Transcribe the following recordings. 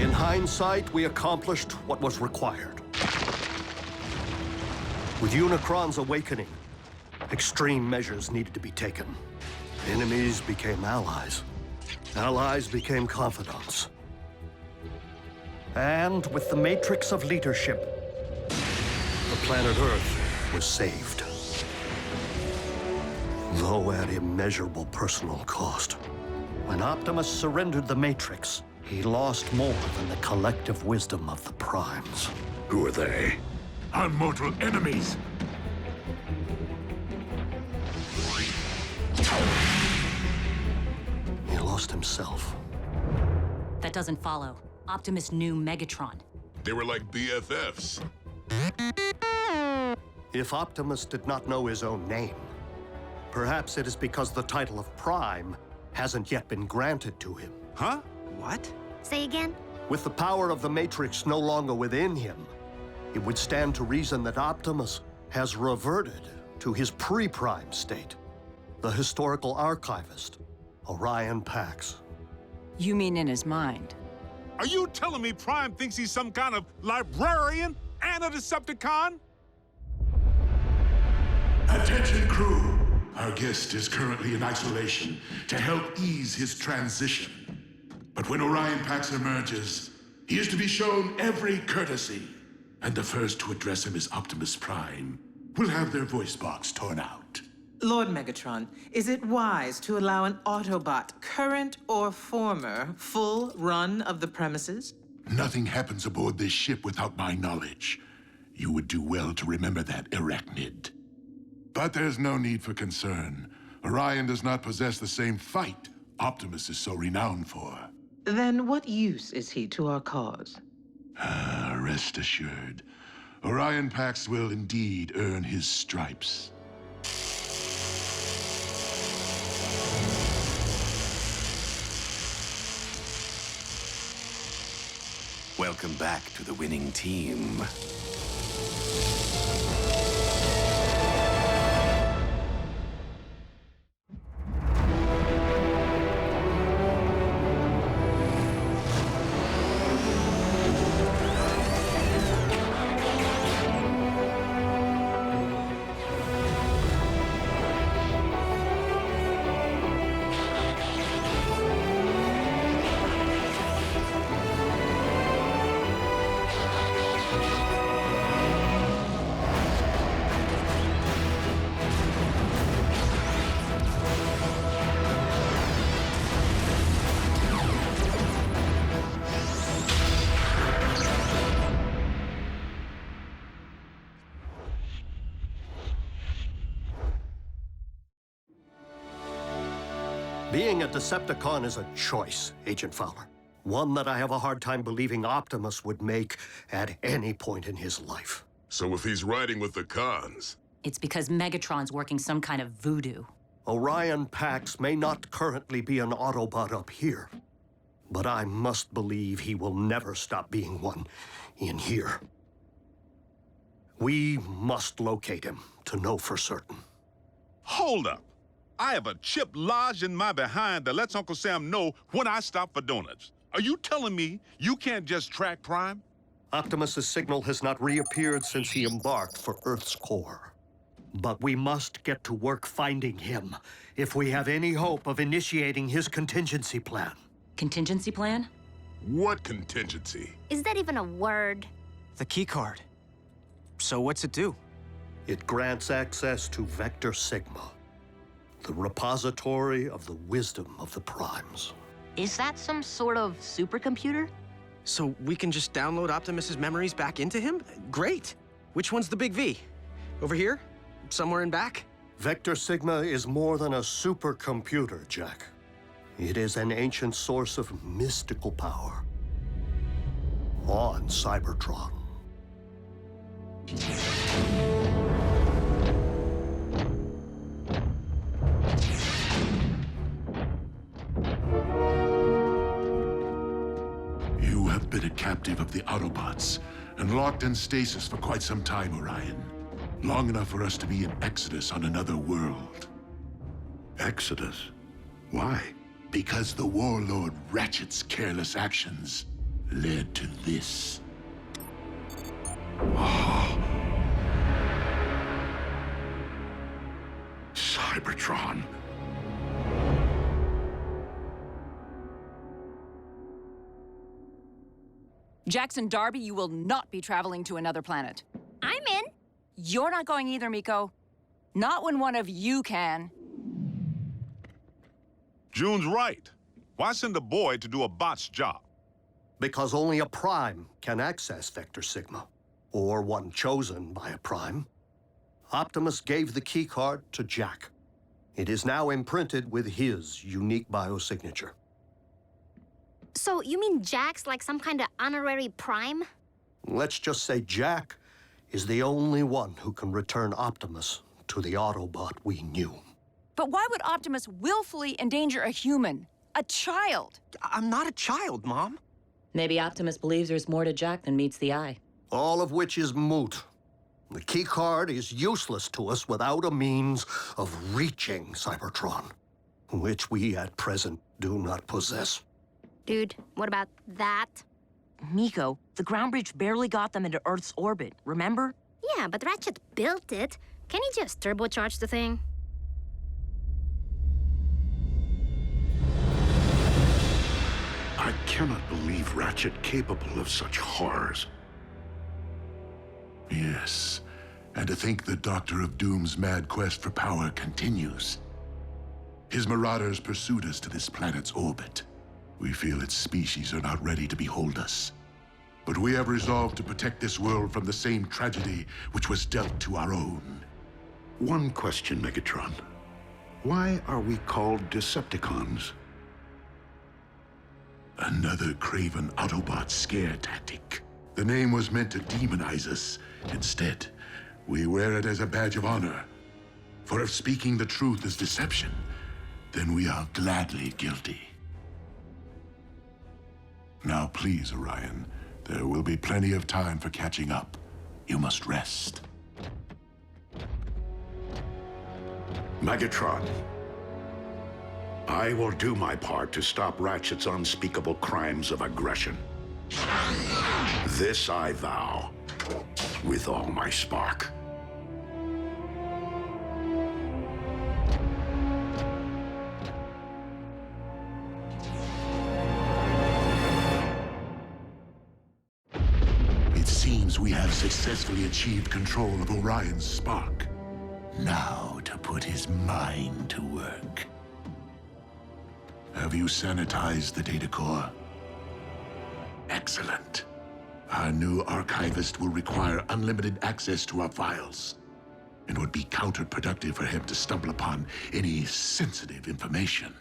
In hindsight, we accomplished what was required. With Unicron's awakening, extreme measures needed to be taken. Enemies became allies. Allies became confidants. And with the matrix of leadership, the planet Earth was saved. Though at immeasurable personal cost. When Optimus surrendered the matrix, he lost more than the collective wisdom of the Primes. Who are they? Our mortal enemies! He lost himself. That doesn't follow. Optimus knew Megatron. They were like BFFs. If Optimus did not know his own name, perhaps it is because the title of Prime hasn't yet been granted to him. Huh? What? Say again? With the power of the Matrix no longer within him, it would stand to reason that Optimus has reverted to his pre-Prime state. The historical archivist, Orion Pax. You mean in his mind? Are you telling me Prime thinks he's some kind of librarian and a Decepticon? Attention crew! Our guest is currently in isolation to help ease his transition. But when Orion Pax emerges, he is to be shown every courtesy. And the first to address him is Optimus Prime. Will have their voice box torn out. Lord Megatron, is it wise to allow an Autobot, current or former, full run of the premises? Nothing happens aboard this ship without my knowledge. You would do well to remember that, Arachnid. But there's no need for concern. Orion does not possess the same fight Optimus is so renowned for. Then what use is he to our cause? Rest assured, Orion Pax will indeed earn his stripes. Welcome back to the winning team. Being a Decepticon is a choice, Agent Fowler. One that I have a hard time believing Optimus would make at any point in his life. So if he's riding with the cons... It's because Megatron's working some kind of voodoo. Orion Pax may not currently be an Autobot up here, but I must believe he will never stop being one in here. We must locate him to know for certain. Hold up. I have a chip lodged in my behind that lets Uncle Sam know when I stop for donuts. Are you telling me you can't just track Prime? Optimus's signal has not reappeared since he embarked for Earth's core. But we must get to work finding him if we have any hope of initiating his contingency plan. Contingency plan? What contingency? Is that even a word? The keycard. So what's it do? It grants access to Vector Sigma, the repository of the wisdom of the Primes. Is that some sort of supercomputer? So we can just download Optimus's memories back into him? Great. Which one's the big V? Over here? Somewhere in back? Vector Sigma is more than a supercomputer, Jack. It is an ancient source of mystical power on Cybertron. You have been a captive of the Autobots and locked in stasis for quite some time, Orion. Long enough for us to be in Exodus on another world. Exodus? Why? Because the warlord Ratchet's careless actions led to this. Cybertron. Jackson Darby, you will not be traveling to another planet. I'm in. You're not going either, Miko. Not when one of you can. June's right. Why send a boy to do a bot's job? Because only a Prime can access Vector Sigma, or one chosen by a Prime. Optimus gave the keycard to Jack. It is now imprinted with his unique biosignature. So you mean Jack's like some kind of honorary Prime? Let's just say Jack is the only one who can return Optimus to the Autobot we knew. But why would Optimus willfully endanger a human? A child? I'm not a child, Mom. Maybe Optimus believes there's more to Jack than meets the eye. All of which is moot. The keycard is useless to us without a means of reaching Cybertron, which we at present do not possess. Dude, what about that? Miko, the ground bridge barely got them into Earth's orbit, remember? Yeah, but Ratchet built it. Can he just turbocharge the thing? I cannot believe Ratchet capable of such horrors. Yes, and to think the Doctor of Doom's mad quest for power continues. His marauders pursued us to this planet's orbit. We feel its species are not ready to behold us. But we have resolved to protect this world from the same tragedy which was dealt to our own. One question, Megatron. Why are we called Decepticons? Another craven Autobot scare tactic. The name was meant to demonize us. Instead, we wear it as a badge of honor. For if speaking the truth is deception, then we are gladly guilty. Now please, Orion, there will be plenty of time for catching up. You must rest. Megatron, I will do my part to stop Ratchet's unspeakable crimes of aggression. This I vow, with all my spark. It seems we have successfully achieved control of Orion's spark. Now to put his mind to work. Have you sanitized the data core? Excellent. Our new archivist will require unlimited access to our files. It would be counterproductive for him to stumble upon any sensitive information.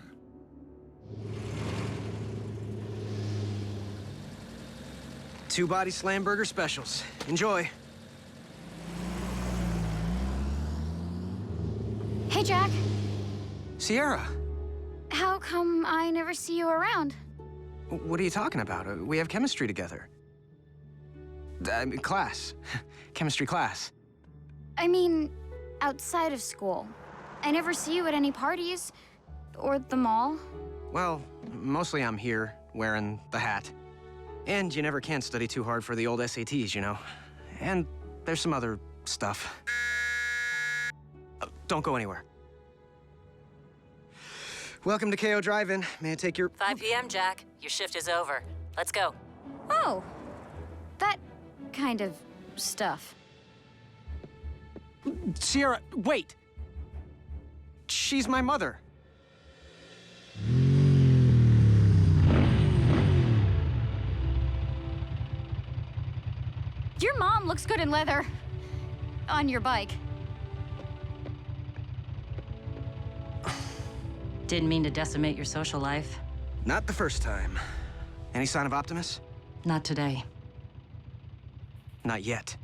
Two-body slam burger specials. Enjoy. Hey, Jack. Sierra, How come I never see you around? what are you talking about? We have chemistry together. Class. Chemistry class. I mean, outside of school. I never see you at any parties. Or the mall. Well, mostly I'm here, wearing the hat. And you never can study too hard for the old SATs, you know? And there's some other stuff. Don't go anywhere. Welcome to KO Drive-In. May I take your... 5 p.m., Jack. Your shift is over. Let's go. Oh. That kind of stuff. Sierra, wait! She's my mother. Your mom looks good in leather. On your bike. Didn't mean to decimate your social life. Not the first time. Any sign of Optimus? Not today. Not yet.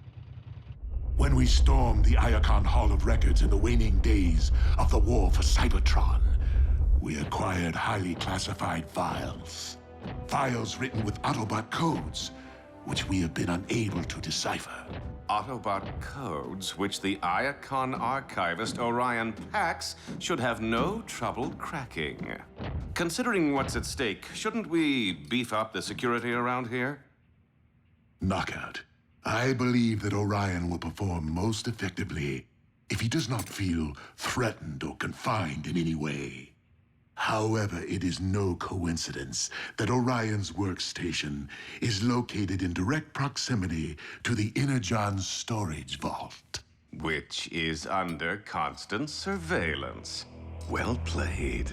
When we stormed the Iacon Hall of Records in the waning days of the war for Cybertron, we acquired highly classified files. Files written with Autobot codes, which we have been unable to decipher. Autobot codes which the Iacon archivist Orion Pax should have no trouble cracking. Considering what's at stake, shouldn't we beef up the security around here? Knockout. I believe that Orion will perform most effectively if he does not feel threatened or confined in any way. However, it is no coincidence that Orion's workstation is located in direct proximity to the Energon storage vault. Which is under constant surveillance. Well played.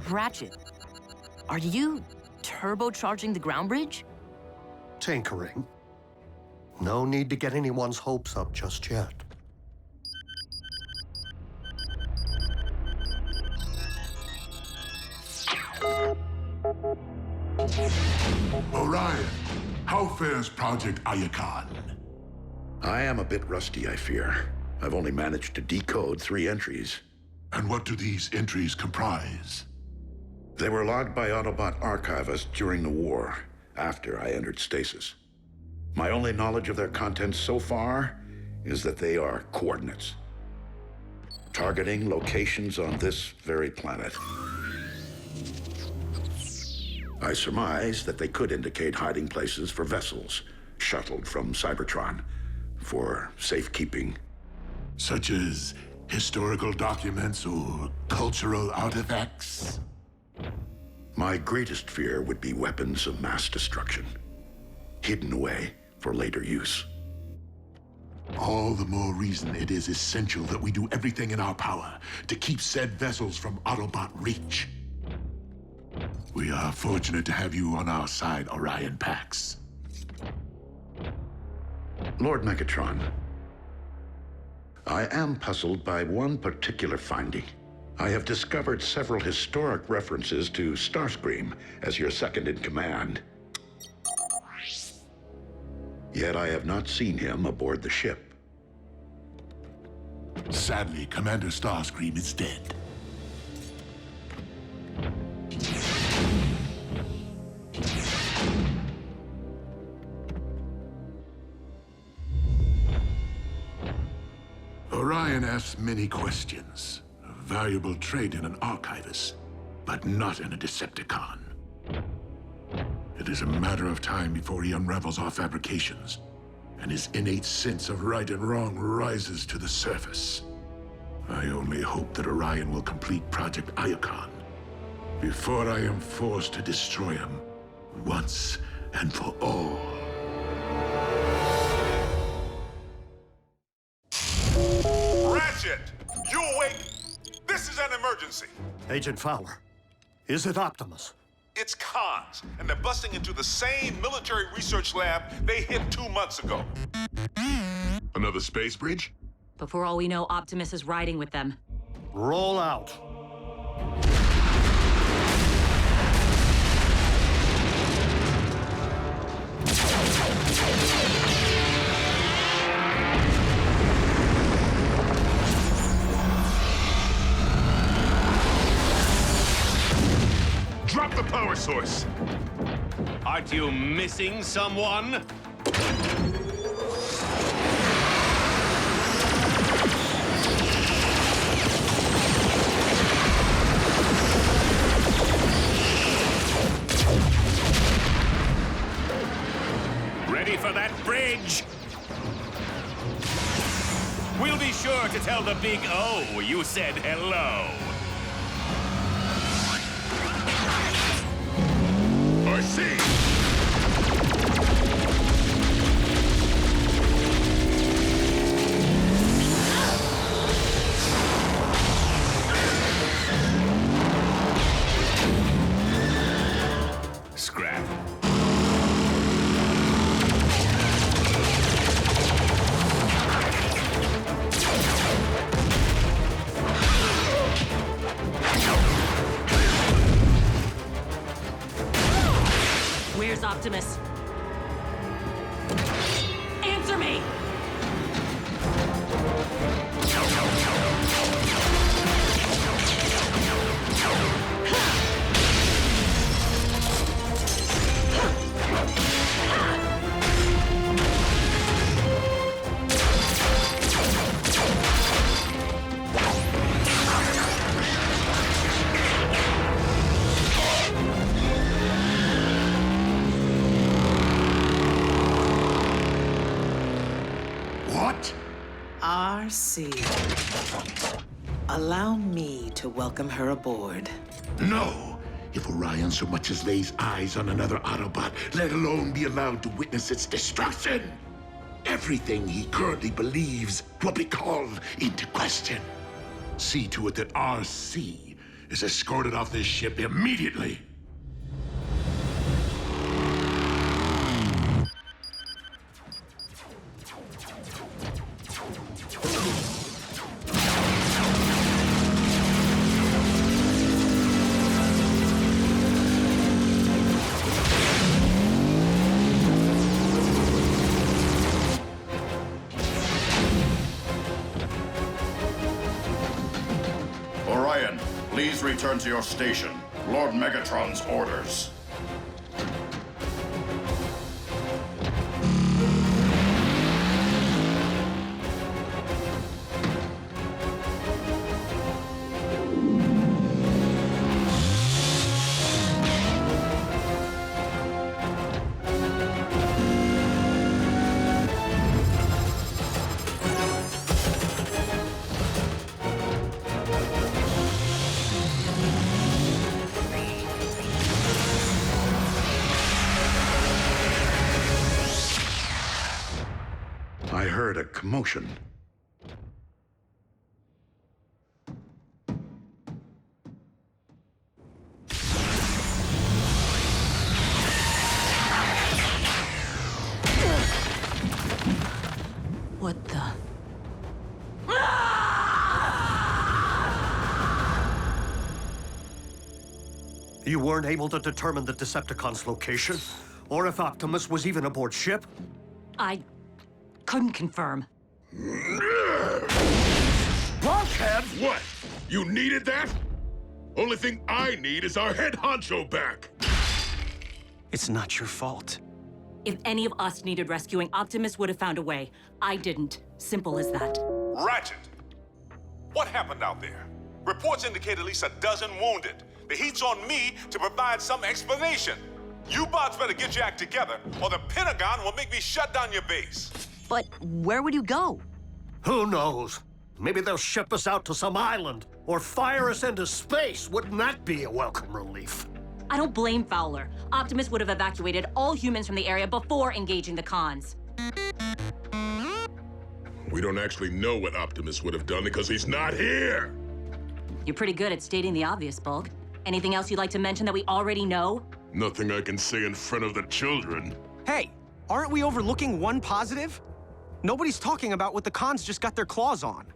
Ratchet, are you turbocharging the ground bridge? Tinkering. No need to get anyone's hopes up just yet. Orion, how fares Project Iacon? I am a bit rusty, I fear. I've only managed to decode 3 entries. And what do these entries comprise? They were logged by Autobot archivists during the war, after I entered stasis. My only knowledge of their contents so far is that they are coordinates, targeting locations on this very planet. I surmise that they could indicate hiding places for vessels shuttled from Cybertron for safekeeping. Such as historical documents or cultural artifacts? My greatest fear would be weapons of mass destruction, hidden away for later use. All the more reason it is essential that we do everything in our power to keep said vessels from Autobot reach. We are fortunate to have you on our side, Orion Pax. Lord Megatron, I am puzzled by one particular finding. I have discovered several historic references to Starscream as your second in command. Yet I have not seen him aboard the ship. Sadly, Commander Starscream is dead. Orion asks many questions. A valuable trait in an archivist, but not in a Decepticon. It is a matter of time before he unravels our fabrications, and his innate sense of right and wrong rises to the surface. I only hope that Orion will complete Project Iacon before I am forced to destroy him once and for all. Ratchet! You awake? This is an emergency. Agent Fowler, is it Optimus? It's cons, and they're busting into the same military research lab they hit 2 months ago. Another space bridge? Before all we know, Optimus is riding with them. Roll out. Drop the power source! Aren't you missing someone? Ready for that bridge? We'll be sure to tell the big O you said hello. I see! Scrap. We're What? RC. Allow me to welcome her aboard. No. If Orion so much as lays eyes on another Autobot, let alone be allowed to witness its destruction, everything he currently believes will be called into question. See to it that RC is escorted off this ship immediately. Orion, please return to your station. Lord Megatron's orders. I heard a commotion. What the? You weren't able to determine the Decepticons' location? Or if Optimus was even aboard ship? I couldn't confirm. Blockhead? What? You needed that? Only thing I need is our head honcho back. It's not your fault. If any of us needed rescuing, Optimus would have found a way. I didn't. Simple as that. Ratchet! What happened out there? Reports indicate at least a dozen wounded. The heat's on me to provide some explanation. You bots better get your act together, or the Pentagon will make me shut down your base. But where would you go? Who knows? Maybe they'll ship us out to some island, or fire us into space. Wouldn't that be a welcome relief? I don't blame Fowler. Optimus would have evacuated all humans from the area before engaging the cons. We don't actually know what Optimus would have done because he's not here. You're pretty good at stating the obvious, Bulk. Anything else you'd like to mention that we already know? Nothing I can say in front of the children. Hey, aren't we overlooking one positive? Nobody's talking about what the cons just got their claws on.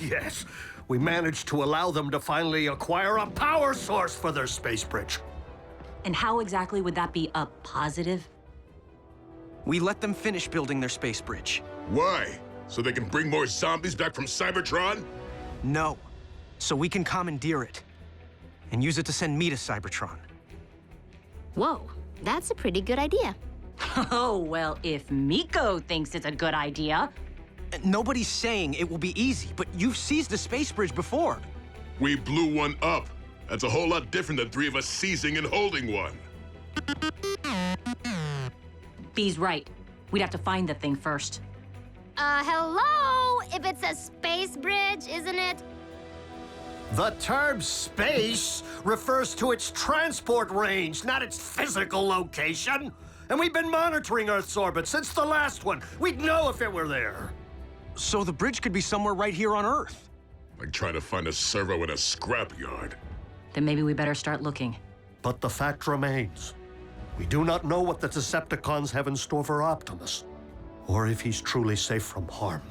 Yes, we managed to allow them to finally acquire a power source for their space bridge. And how exactly would that be a positive? We let them finish building their space bridge. Why? So they can bring more zombies back from Cybertron? No, so we can commandeer it and use it to send me to Cybertron. Whoa, that's a pretty good idea. Oh, well, if Miko thinks it's a good idea. Nobody's saying it will be easy, but you've seized a space bridge before. We blew one up. That's a whole lot different than three of us seizing and holding one. B's right. We'd have to find the thing first. Hello? If it's a space bridge, isn't it? The term space refers to its transport range, not its physical location. And we've been monitoring Earth's orbit since the last one. We'd know if it were there. So the bridge could be somewhere right here on Earth. Like trying to find a servo in a scrapyard. Then maybe we better start looking. But the fact remains, we do not know what the Decepticons have in store for Optimus, or if he's truly safe from harm.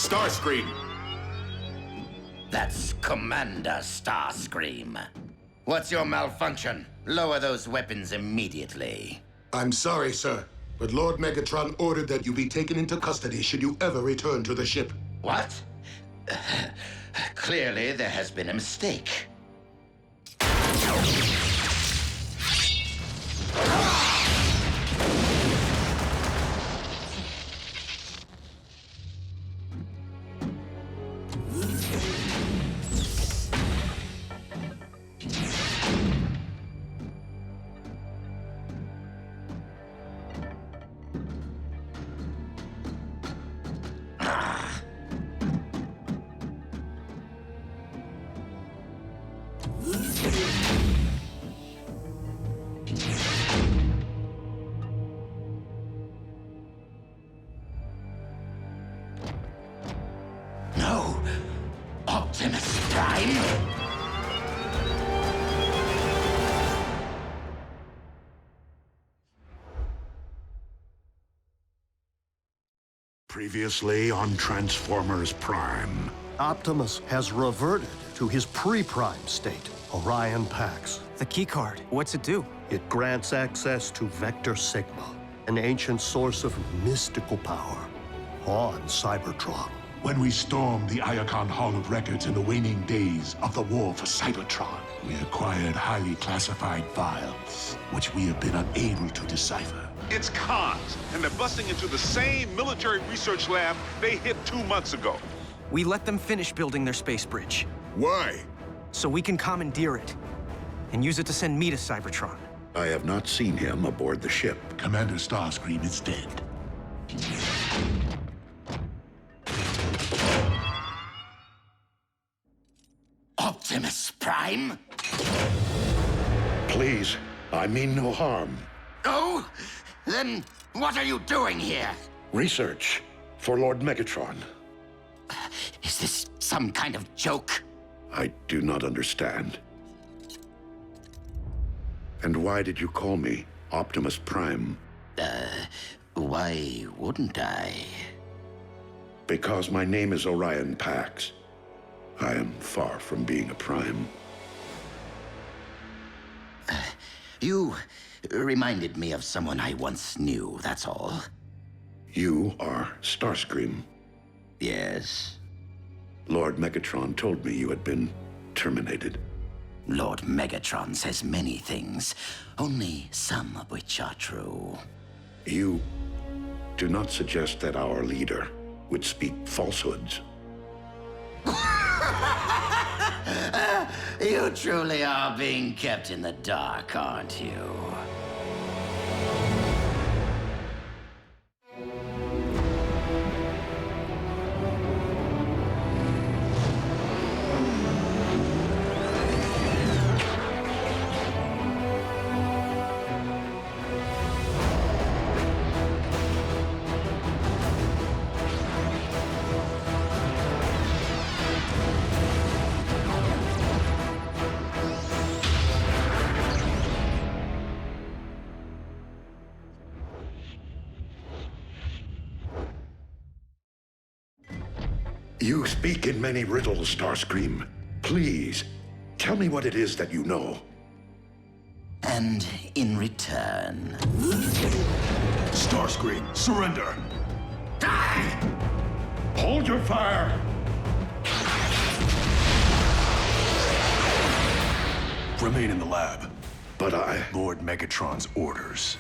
Starscream! That's Commander Starscream. What's your malfunction? Lower those weapons immediately. I'm sorry, sir, but Lord Megatron ordered that you be taken into custody should you ever return to the ship. What? Clearly, there has been a mistake. No! Optimus Prime? Previously on Transformers Prime. Optimus has reverted to his pre-prime state, Orion Pax. The keycard, what's it do? It grants access to Vector Sigma, an ancient source of mystical power on Cybertron. When we stormed the Iacon Hall of Records in the waning days of the war for Cybertron, we acquired highly classified files, which we have been unable to decipher. It's cons, and they're busting into the same military research lab they hit 2 months ago. We let them finish building their space bridge. Why? So we can commandeer it and use it to send me to Cybertron. I have not seen him aboard the ship. Commander Starscream is dead. Optimus Prime? Please, I mean no harm. Oh? Then what are you doing here? Research for Lord Megatron. Is this some kind of joke? I do not understand. And why did you call me Optimus Prime? Why wouldn't I? Because my name is Orion Pax. I am far from being a Prime. You reminded me of someone I once knew, that's all. You are Starscream. Yes. Lord Megatron told me you had been terminated. Lord Megatron says many things, only some of which are true. You do not suggest that our leader would speak falsehoods. You truly are being kept in the dark, aren't you? You speak in many riddles, Starscream. Please, tell me what it is that you know. And in return... Starscream, surrender! Die! Hold your fire! Remain in the lab. But I... Lord Megatron's orders.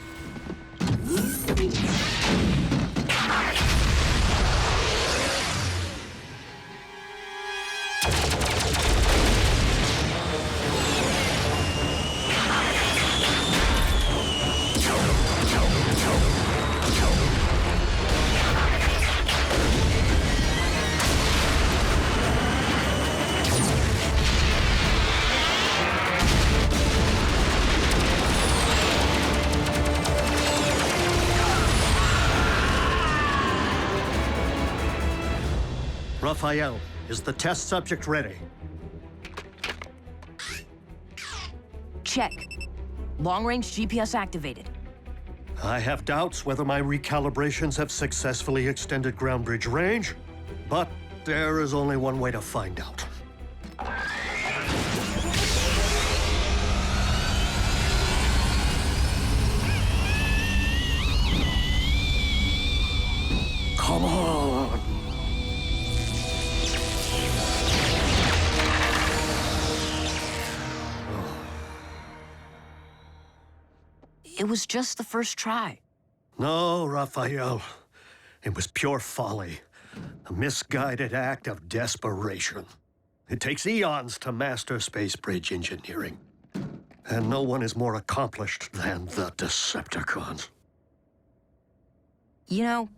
Raphael, is the test subject ready? Check. Long-range GPS activated. I have doubts whether my recalibrations have successfully extended ground bridge range, But there is only one way to find out. Come on! It was just the first try. No, Raphael. It was pure folly. A misguided act of desperation. It takes eons to master space bridge engineering. And no one is more accomplished than the Decepticons. You know,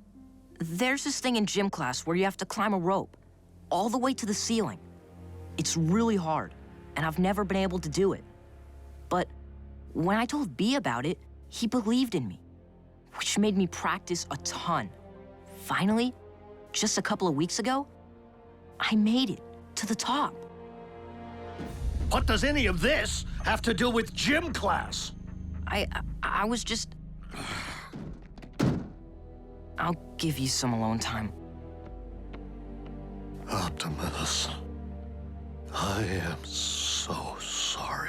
there's this thing in gym class where you have to climb a rope all the way to the ceiling. It's really hard, and I've never been able to do it. But when I told B about it, he believed in me, which made me practice a ton. Finally, just a couple of weeks ago, I made it to the top. What does any of this have to do with gym class? I was just... I'll give you some alone time. Optimus, I am so sorry.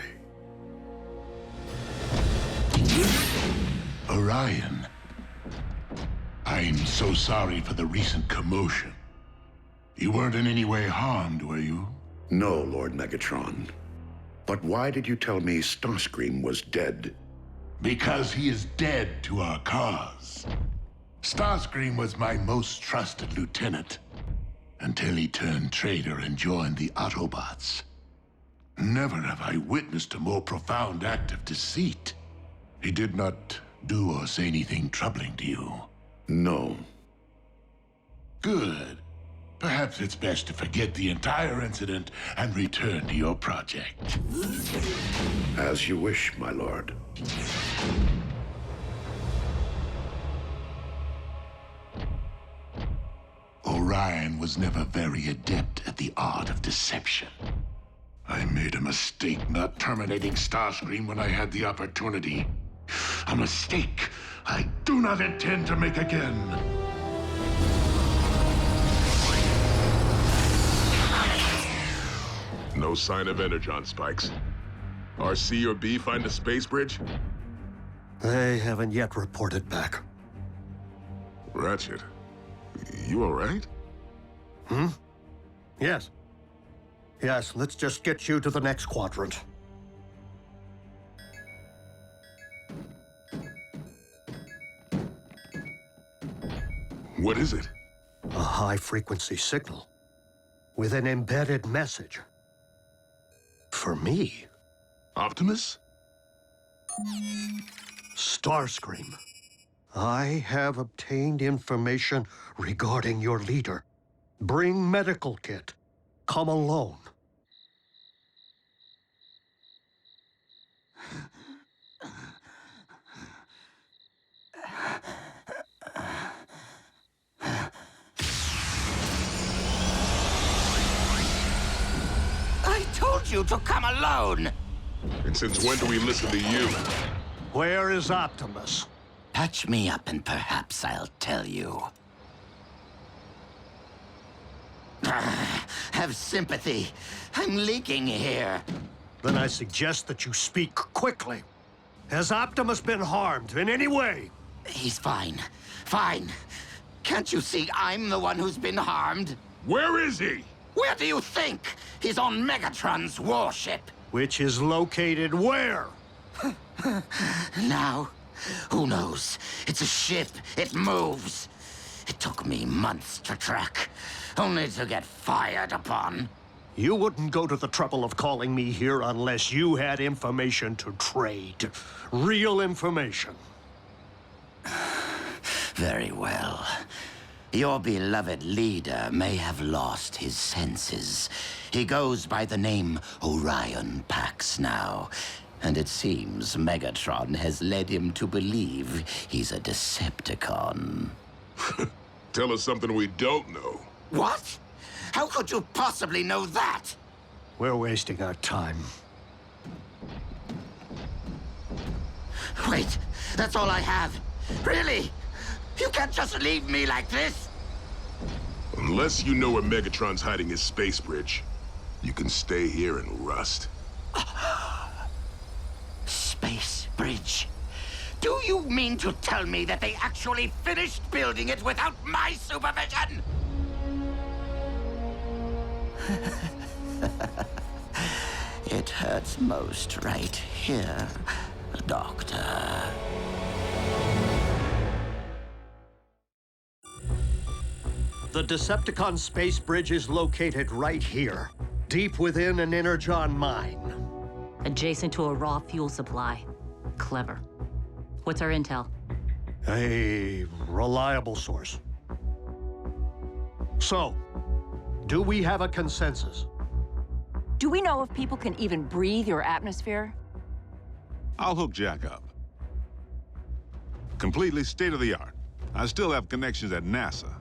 Orion, I'm so sorry for the recent commotion. You weren't in any way harmed, were you? No, Lord Megatron. But why did you tell me Starscream was dead? Because he is dead to our cause. Starscream was my most trusted lieutenant, until he turned traitor and joined the Autobots. Never have I witnessed a more profound act of deceit. He did not do or say anything troubling to you? No. Good. Perhaps it's best to forget the entire incident and return to your project. As you wish, my lord. Orion was never very adept at the art of deception. I made a mistake not terminating Starscream when I had the opportunity. A mistake I do not intend to make again. No sign of Energon spikes. Are C or B find a space bridge? They haven't yet reported back. Ratchet, you all right? Yes. Yes, let's just get you to the next quadrant. What is it? A high-frequency signal with an embedded message. For me. Optimus? Starscream. I have obtained information regarding your leader. Bring medical kit. Come alone. I told you to come alone! And since when do we listen to you? Where is Optimus? Patch me up and perhaps I'll tell you. Have sympathy. I'm leaking here. Then I suggest that you speak quickly. Has Optimus been harmed in any way? He's fine. Fine. Can't you see I'm the one who's been harmed? Where is he? Where do you think? He's on Megatron's warship. Which is located where? Now, who knows? It's a ship. It moves. It took me months to track, only to get fired upon. You wouldn't go to the trouble of calling me here unless you had information to trade. Real information. Very well. Your beloved leader may have lost his senses. He goes by the name Orion Pax now. And it seems Megatron has led him to believe he's a Decepticon. Tell us something we don't know. What? How could you possibly know that? We're wasting our time. Wait, that's all I have. Really? You can't just leave me like this? Unless you know where Megatron's hiding his space bridge, you can stay here and rust. Space bridge? Do you mean to tell me that they actually finished building it without my supervision? It hurts most right here, Doctor. The Decepticon space bridge is located right here, deep within an Energon mine. Adjacent to a raw fuel supply. Clever. What's our intel? A reliable source. So, do we have a consensus? Do we know if people can even breathe your atmosphere? I'll hook Jack up. Completely state-of-the-art. I still have connections at NASA.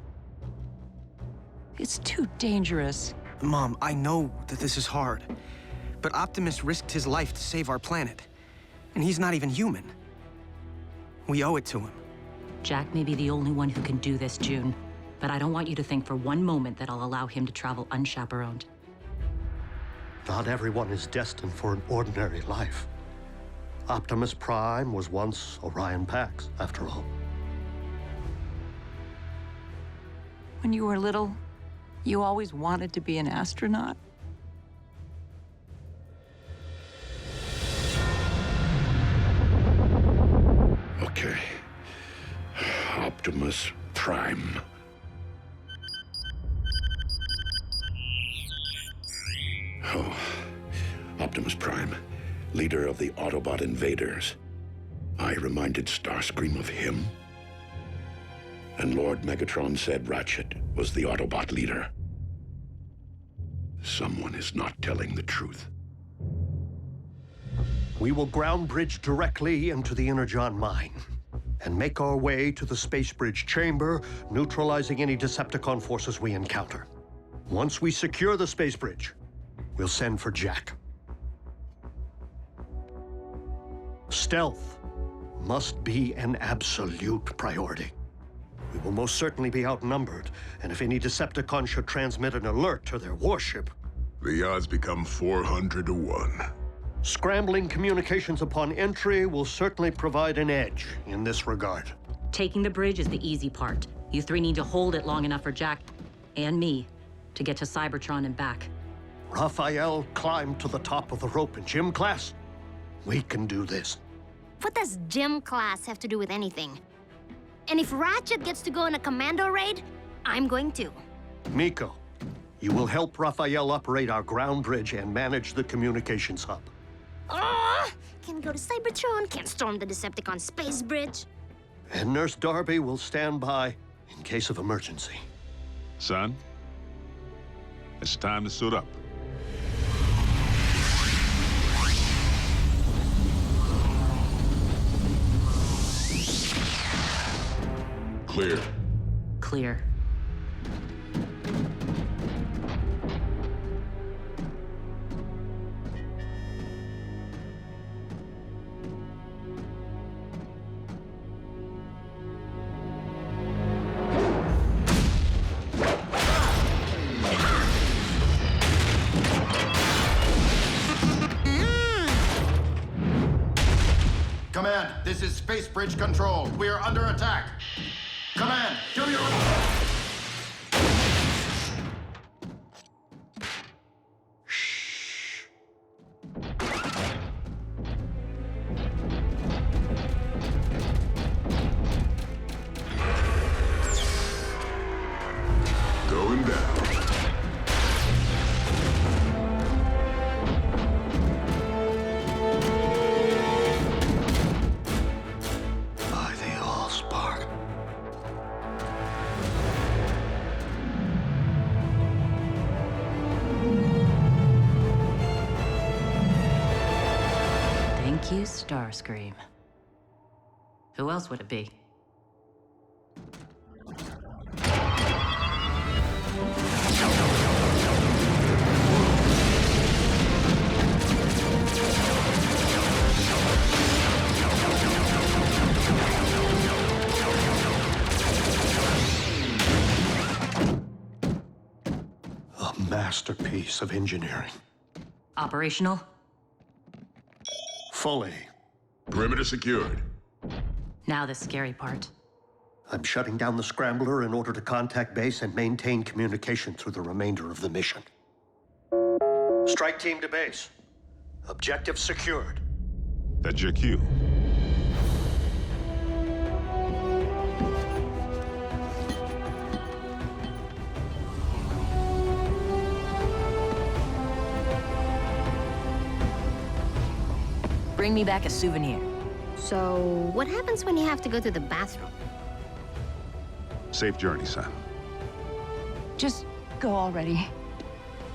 It's too dangerous. Mom, I know that this is hard, but Optimus risked his life to save our planet. And he's not even human. We owe it to him. Jack may be the only one who can do this, June. But I don't want you to think for one moment that I'll allow him to travel unchaperoned. Not everyone is destined for an ordinary life. Optimus Prime was once Orion Pax, after all. When you were little, you always wanted to be an astronaut? Okay. Optimus Prime. Oh, Optimus Prime, leader of the Autobot invaders. I reminded Starscream of him. And Lord Megatron said Ratchet was the Autobot leader. Someone is not telling the truth. We will ground bridge directly into the Energon mine and make our way to the space bridge chamber, neutralizing any Decepticon forces we encounter. Once we secure the space bridge, we'll send for Jack. Stealth must be an absolute priority. We will most certainly be outnumbered, and if any Decepticon should transmit an alert to their warship... The odds become 400 to 1. Scrambling communications upon entry will certainly provide an edge in this regard. Taking the bridge is the easy part. You three need to hold it long enough for Jack and me to get to Cybertron and back. Raphael climbed to the top of the rope in gym class. We can do this. What does gym class have to do with anything? And if Ratchet gets to go on a commando raid, I'm going to. Miko, you will help Raphael operate our ground bridge and manage the communications hub. Can't go to Cybertron, can't storm the Decepticon space bridge. And Nurse Darby will stand by in case of emergency. Son, it's time to suit up. Clear. Clear. Command, this is Space Bridge Control. We are under attack. Command, do your... Going down. By the Allspark. Thank you, Starscream. Who else would it be? masterpiece of engineering. Operational? Fully. Perimeter secured. Now the scary part. I'm shutting down the scrambler in order to contact base and maintain communication through the remainder of the mission. Strike team to base. Objective secured. That's your cue. Bring me back a souvenir. So, what happens when you have to go to the bathroom? Safe journey, son. Just go already.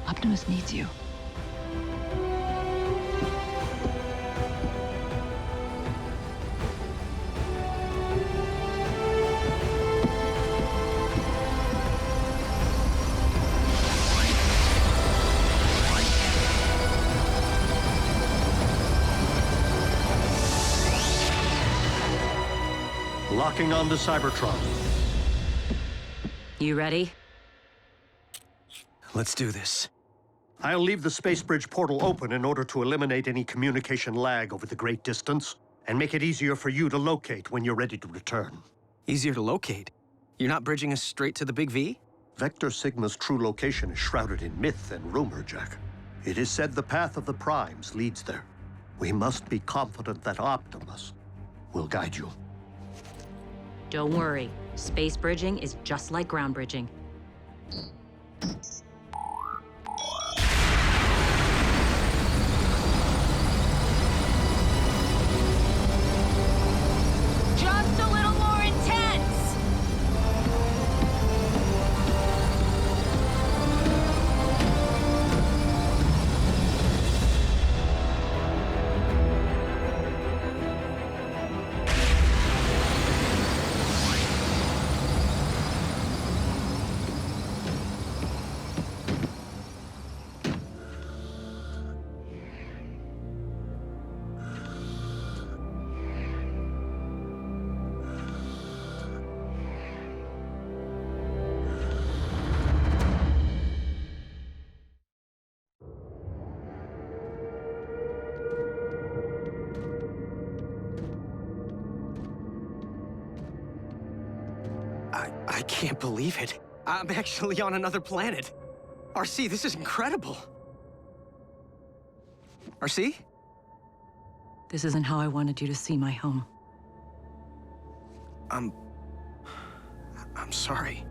Optimus needs you. Locking onto Cybertron. You ready? Let's do this. I'll leave the space bridge portal open in order to eliminate any communication lag over the great distance and make it easier for you to locate when you're ready to return. Easier to locate? You're not bridging us straight to the Big V? Vector Sigma's true location is shrouded in myth and rumor, Jack. It is said the path of the Primes leads there. We must be confident that Optimus will guide you. Don't worry. Space bridging is just like ground bridging. Just a little more intense! I can't believe it. I'm actually on another planet. RC, this is incredible. RC? This isn't how I wanted you to see my home. I'm sorry.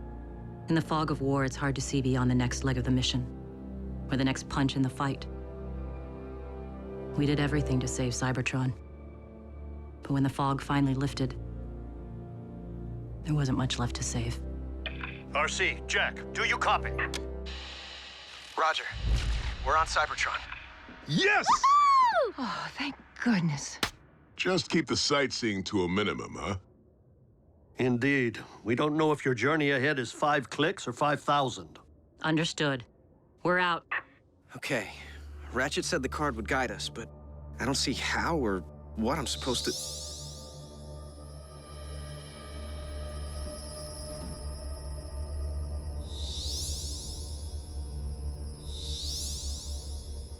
In the fog of war, it's hard to see beyond the next leg of the mission, or the next punch in the fight. We did everything to save Cybertron. But when the fog finally lifted, there wasn't much left to save. RC, Jack, do you copy? Roger. We're on Cybertron. Yes! Oh, thank goodness. Just keep the sightseeing to a minimum, huh? Indeed. We don't know if your journey ahead is 5 clicks or 5,000. Understood. We're out. Okay. Ratchet said the card would guide us, but I don't see how or what I'm supposed to...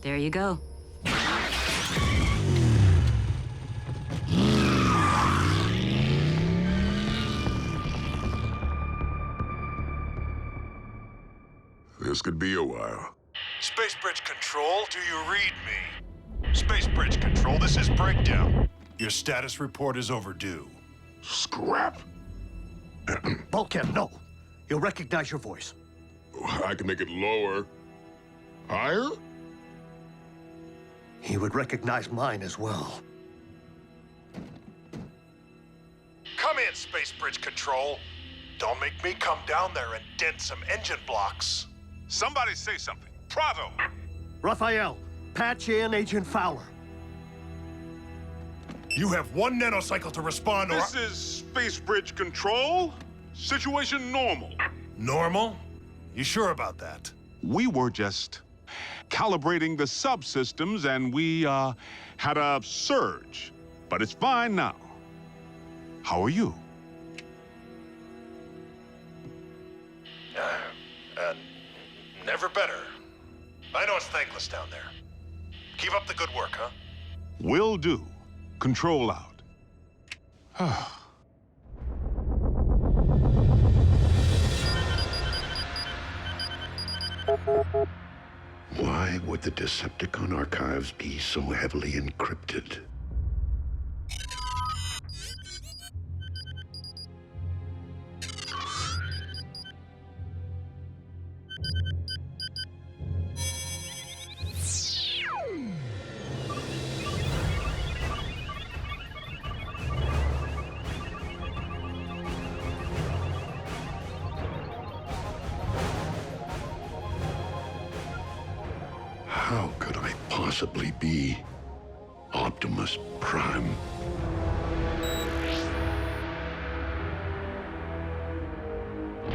There you go. This could be a while. Space Bridge Control, do you read me? Space Bridge Control, this is Breakdown. Your status report is overdue. Scrap? Bulkhead, no. He'll recognize your voice. I can make it lower. Higher? He would recognize mine as well. Come in, Space Bridge Control. Don't make me come down there and dent some engine blocks. Somebody say something. Prado! Raphael, patch in Agent Fowler. You have 1 nanocycle to respond or... This is Space Bridge Control. Situation normal. Normal? You sure about that? We were just calibrating the subsystems and we had a surge. But it's fine now. How are you? Never better. thankless down there. Keep up the good work, huh? Will do. Control out. Why would the Decepticon archives be so heavily encrypted? How could I possibly be Optimus Prime?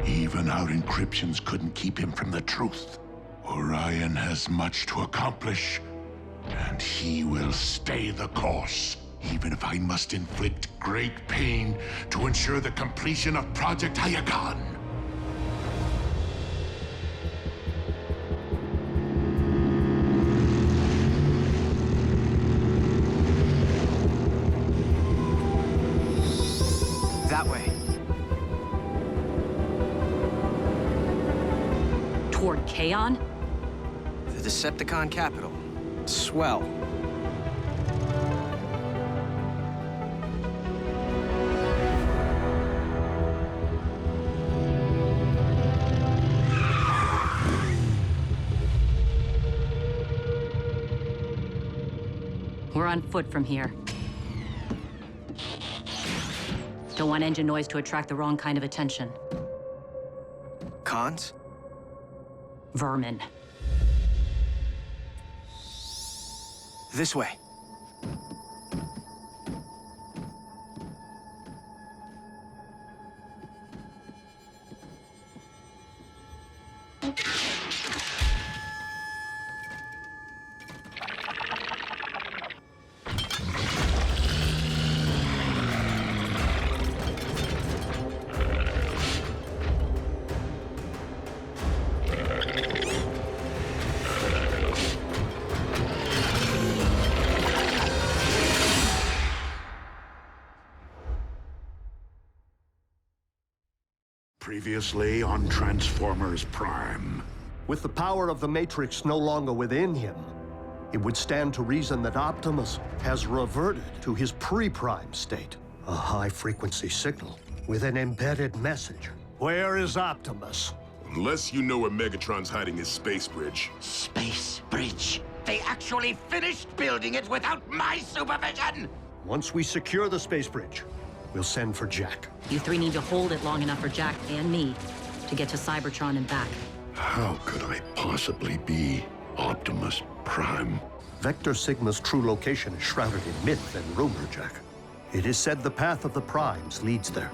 Even our encryptions couldn't keep him from the truth. Orion has much to accomplish, and he will stay the course, even if I must inflict great pain to ensure the completion of Project Energon. That way. Toward Kaon? The Decepticon capital. Swell. We're on foot from here. Don't want engine noise to attract the wrong kind of attention. Cons? Vermin. This way. Previously on Transformers Prime. With the power of the Matrix no longer within him, it would stand to reason that Optimus has reverted to his pre-prime state. A high-frequency signal with an embedded message. Where is Optimus? Unless you know where Megatron's hiding his space bridge. Space bridge? They actually finished building it without my supervision! Once we secure the space bridge, we'll send for Jack. You three need to hold it long enough for Jack and me to get to Cybertron and back. How could I possibly be Optimus Prime? Vector Sigma's true location is shrouded in myth and rumor, Jack. It is said the path of the Primes leads there.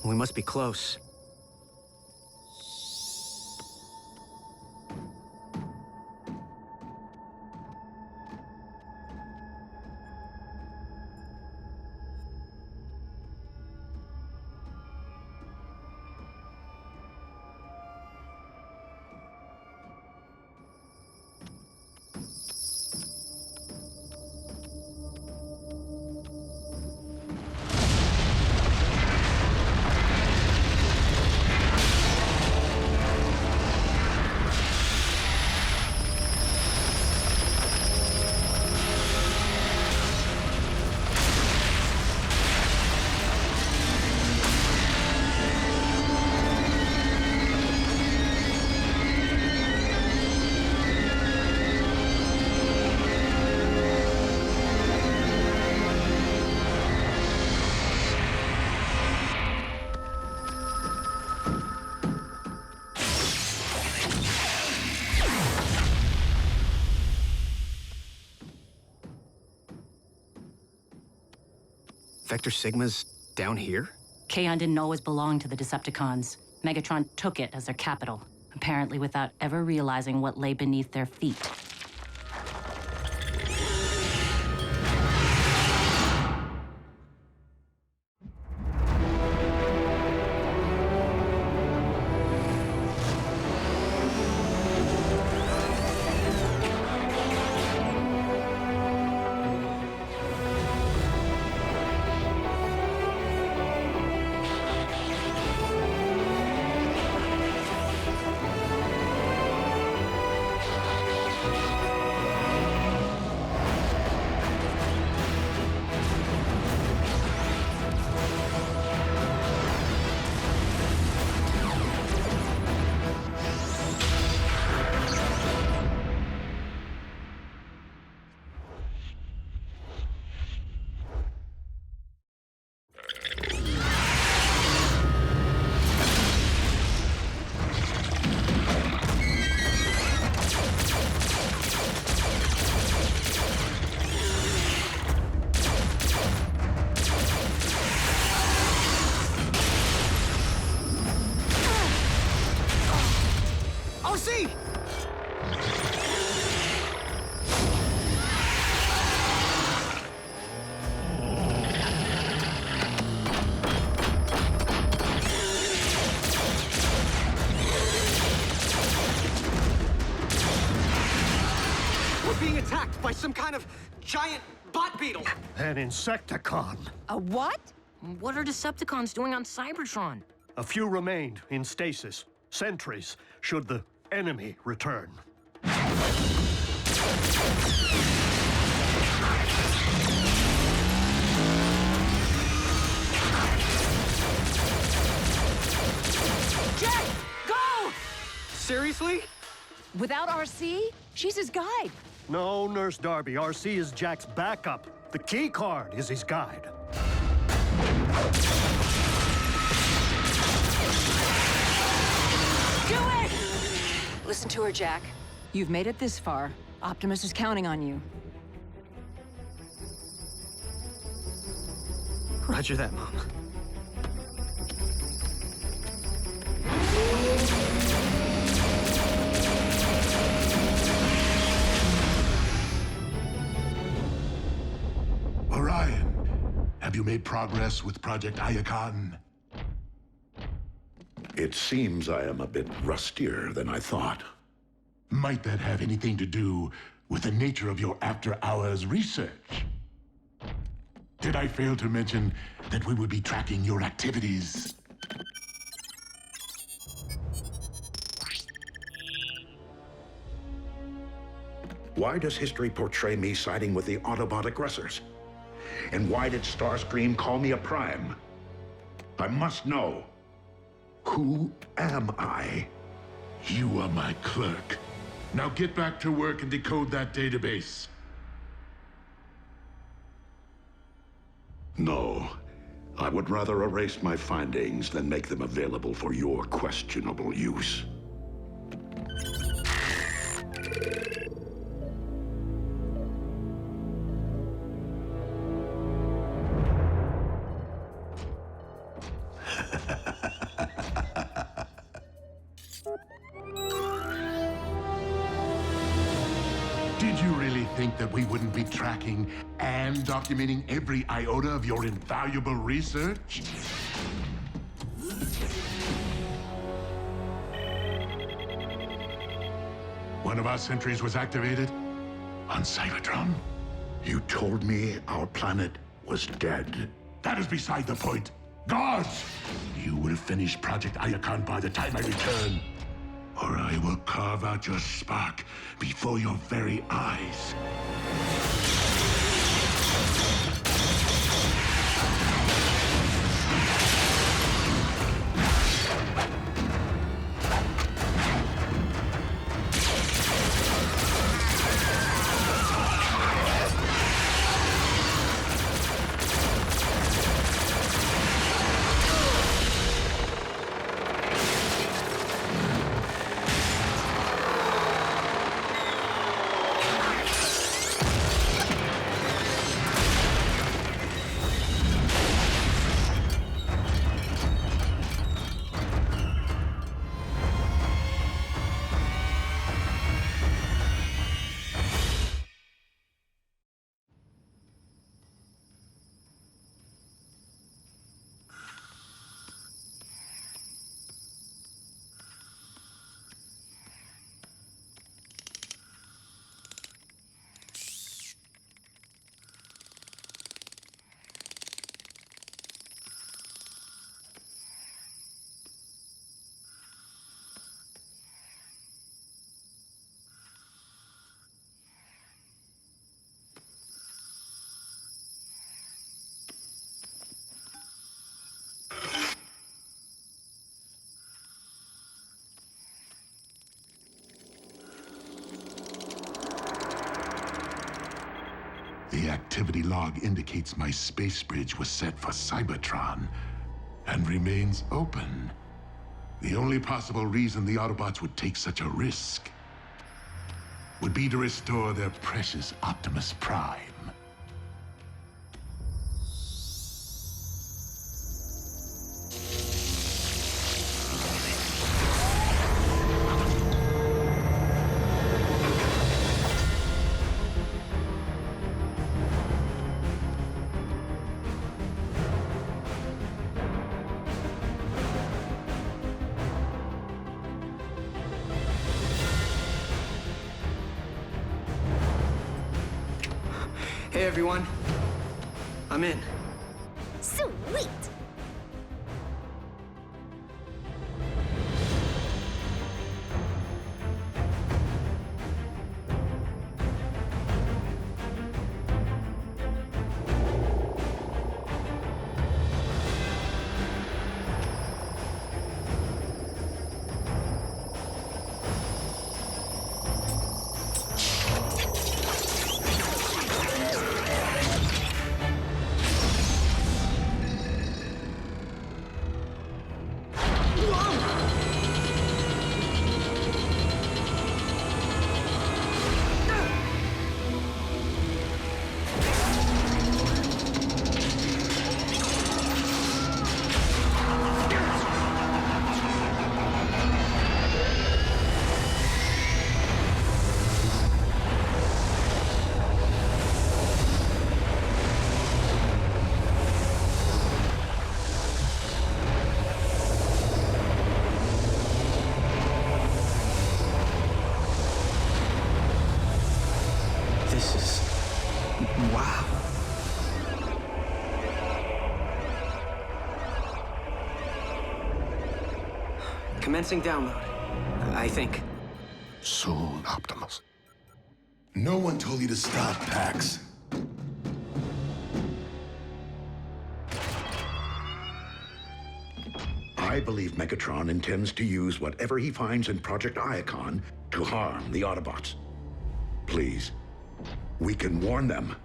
We must be close. Vector Sigma's down here? Kaon didn't always belong to the Decepticons. Megatron took it as their capital, apparently without ever realizing what lay beneath their feet. By some kind of giant bot beetle. An Insecticon. A what? What are Decepticons doing on Cybertron? A few remained in stasis. Sentries, should the enemy return. Jack, go! Seriously? Without RC? She's his guide. No, Nurse Darby. RC is Jack's backup. The key card is his guide. Do it! Listen to her, Jack. You've made it this far. Optimus is counting on you. Roger that, Mom. Orion, have you made progress with Project Iacon? It seems I am a bit rustier than I thought. Might that have anything to do with the nature of your after-hours research? Did I fail to mention that we would be tracking your activities? Why does history portray me siding with the Autobot aggressors? And why did Starscream call me a Prime? I must know. Who am I? You are my clerk. Now get back to work and decode that database. No. I would rather erase my findings than make them available for your questionable use. Did you really think that we wouldn't be tracking and documenting every iota of your invaluable research? One of our sentries was activated on Cybertron. You told me our planet was dead. That is beside the point. Guards! You will finish Project Iacon by the time I return, or I will carve out your spark before your very eyes. The activity log indicates my space bridge was set for Cybertron and remains open. The only possible reason the Autobots would take such a risk would be to restore their precious Optimus Prime. Hey, everyone. I'm in. Sweet! This is... wow. Commencing download, I think. Soon, Optimus. No one told you to stop, Pax. I believe Megatron intends to use whatever he finds in Project Iacon to harm the Autobots. Please, we can warn them.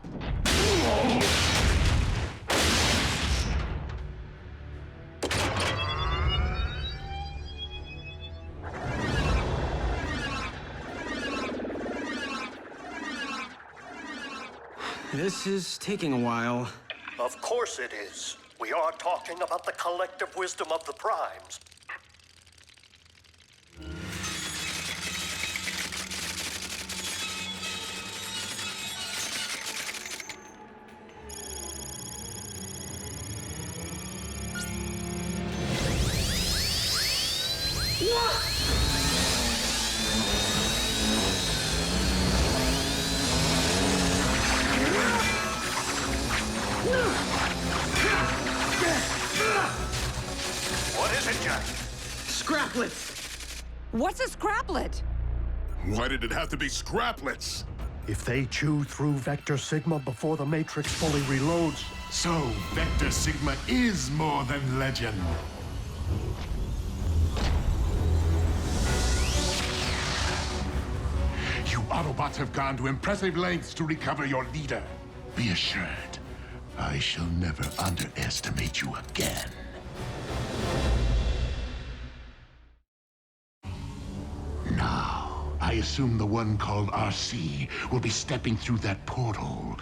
This is taking a while. Of course it is. We are talking about the collective wisdom of the Primes. What is it, Jack? Scraplets! What's a scraplet? Why did it have to be scraplets? If they chew through Vector Sigma before the Matrix fully reloads... So, Vector Sigma is more than legend. You Autobots have gone to impressive lengths to recover your leader. Be assured, I shall never underestimate you again. Now, I assume the one called RC will be stepping through that portal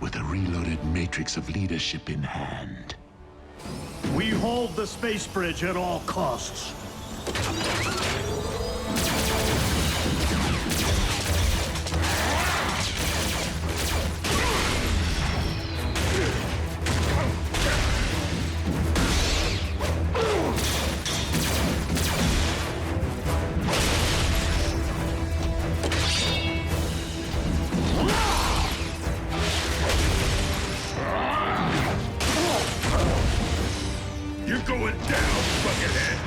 with a reloaded matrix of leadership in hand. We hold the space bridge at all costs. You're going down, buckethead!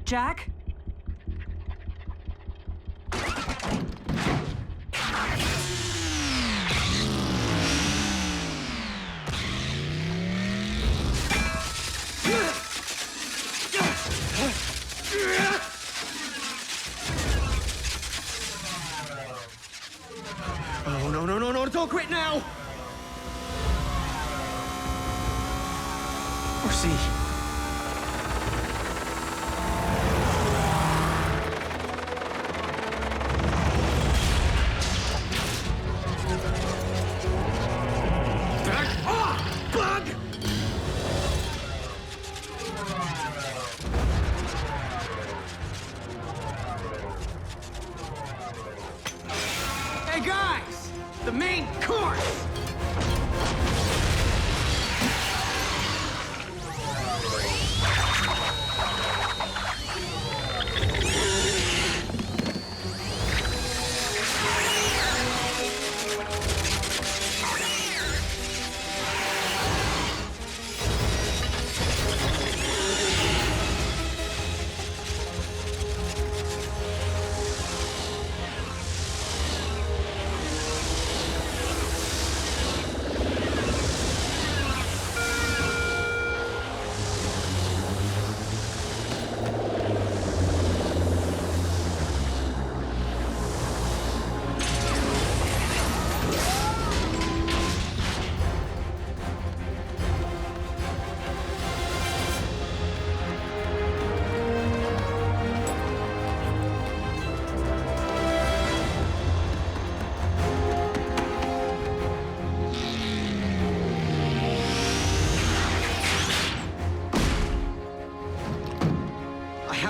Jack? the main course!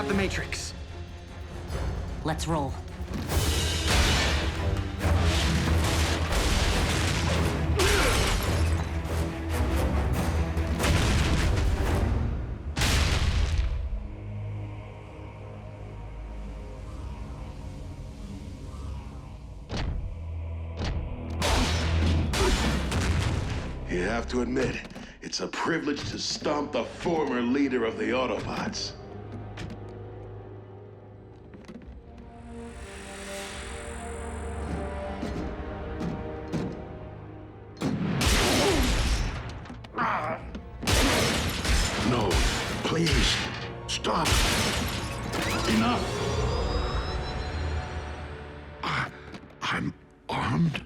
The Matrix. Let's roll. You have to admit, it's a privilege to stomp the former leader of the Autobots. No, please, stop. Enough. I'm armed.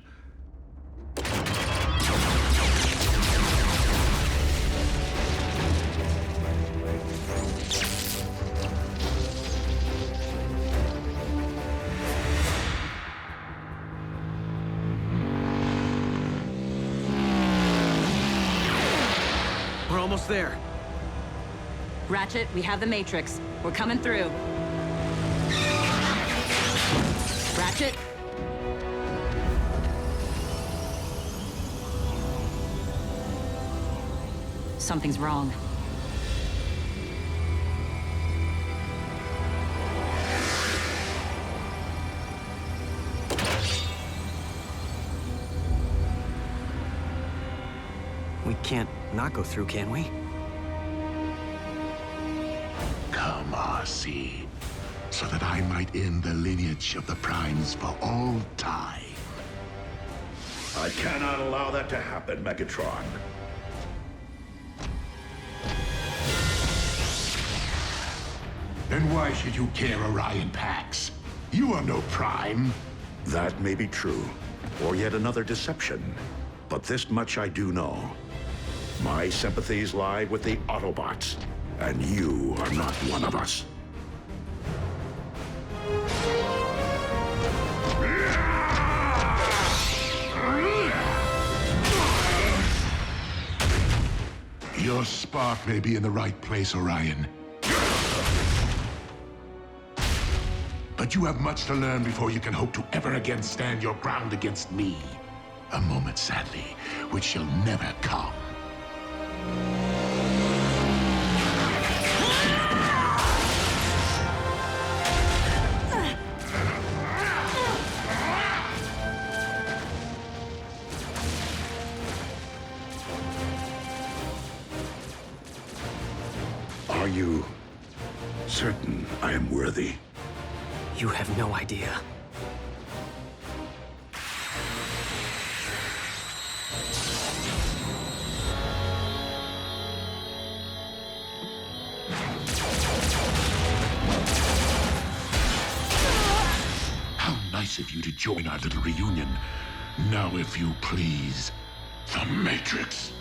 We're almost there. Ratchet, we have the Matrix. We're coming through. Ratchet? Something's wrong. We can't not go through, can we? Come, R.C., so that I might end the lineage of the Primes for all time. I cannot allow that to happen, Megatron. Then why should you care, Orion Pax? You are no Prime. That may be true, or yet another deception. But this much I do know. My sympathies lie with the Autobots, and you are not one of us. Your spark may be in the right place, Orion. But you have much to learn before you can hope to ever again stand your ground against me. A moment, sadly, which shall never come. Are you certain I am worthy? You have no idea. How nice of you to join our little reunion. Now, if you please, the Matrix.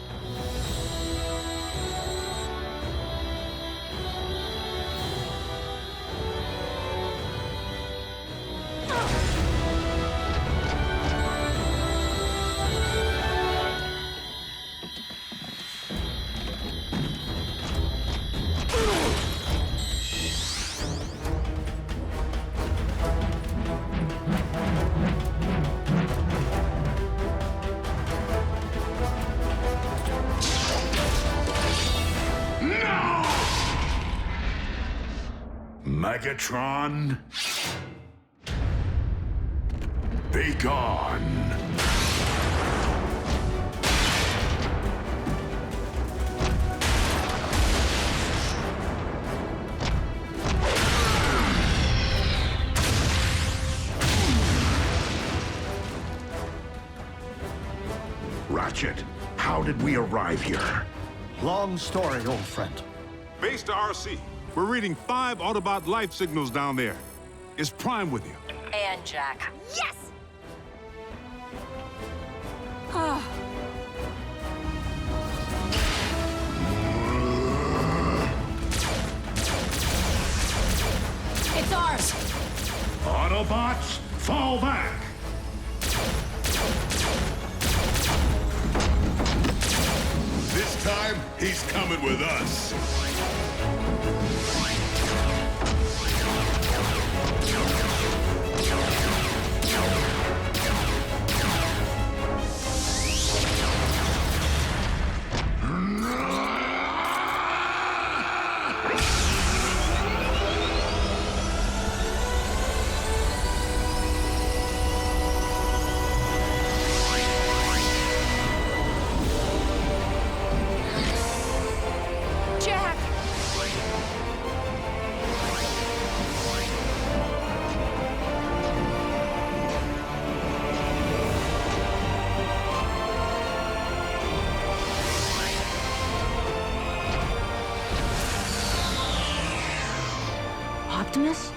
Megatron, be gone. Ratchet, how did we arrive here? Long story, old friend. Base to RC. We're reading 5 Autobot life signals down there. Is Prime with you? And Jack. Yes! It's ours! Autobots, fall back! This time, he's coming with us. Jack! Optimus?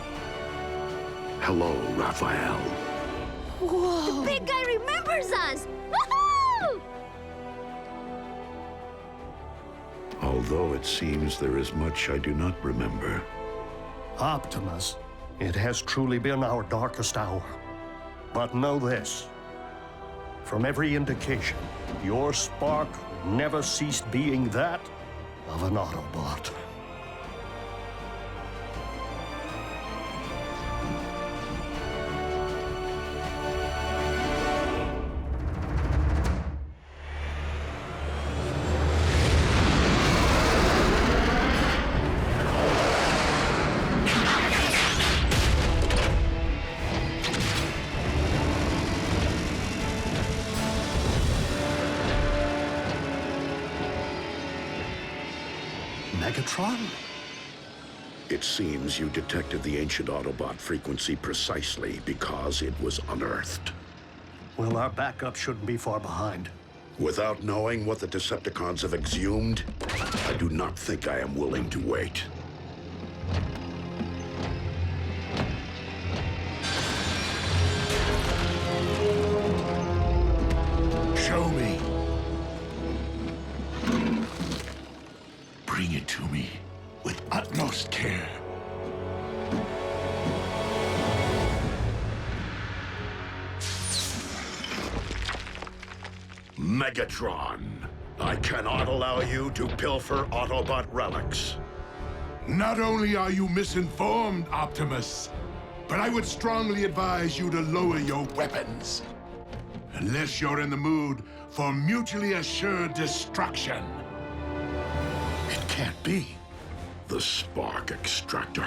Hello, Raphael. The big guy remembers us! Woohoo! Although it seems there is much I do not remember. Optimus, it has truly been our darkest hour. But know this. From every indication, your spark never ceased being that of an Autobot. Megatron? It seems you detected the ancient Autobot frequency precisely because it was unearthed. Well, our backup shouldn't be far behind. Without knowing what the Decepticons have exhumed, I do not think I am willing to wait. Show me. Bring it to me with utmost care. Megatron, I cannot allow you to pilfer Autobot relics. Not only are you misinformed, Optimus, but I would strongly advise you to lower your weapons. Unless you're in the mood for mutually assured destruction. It can't be. The spark extractor.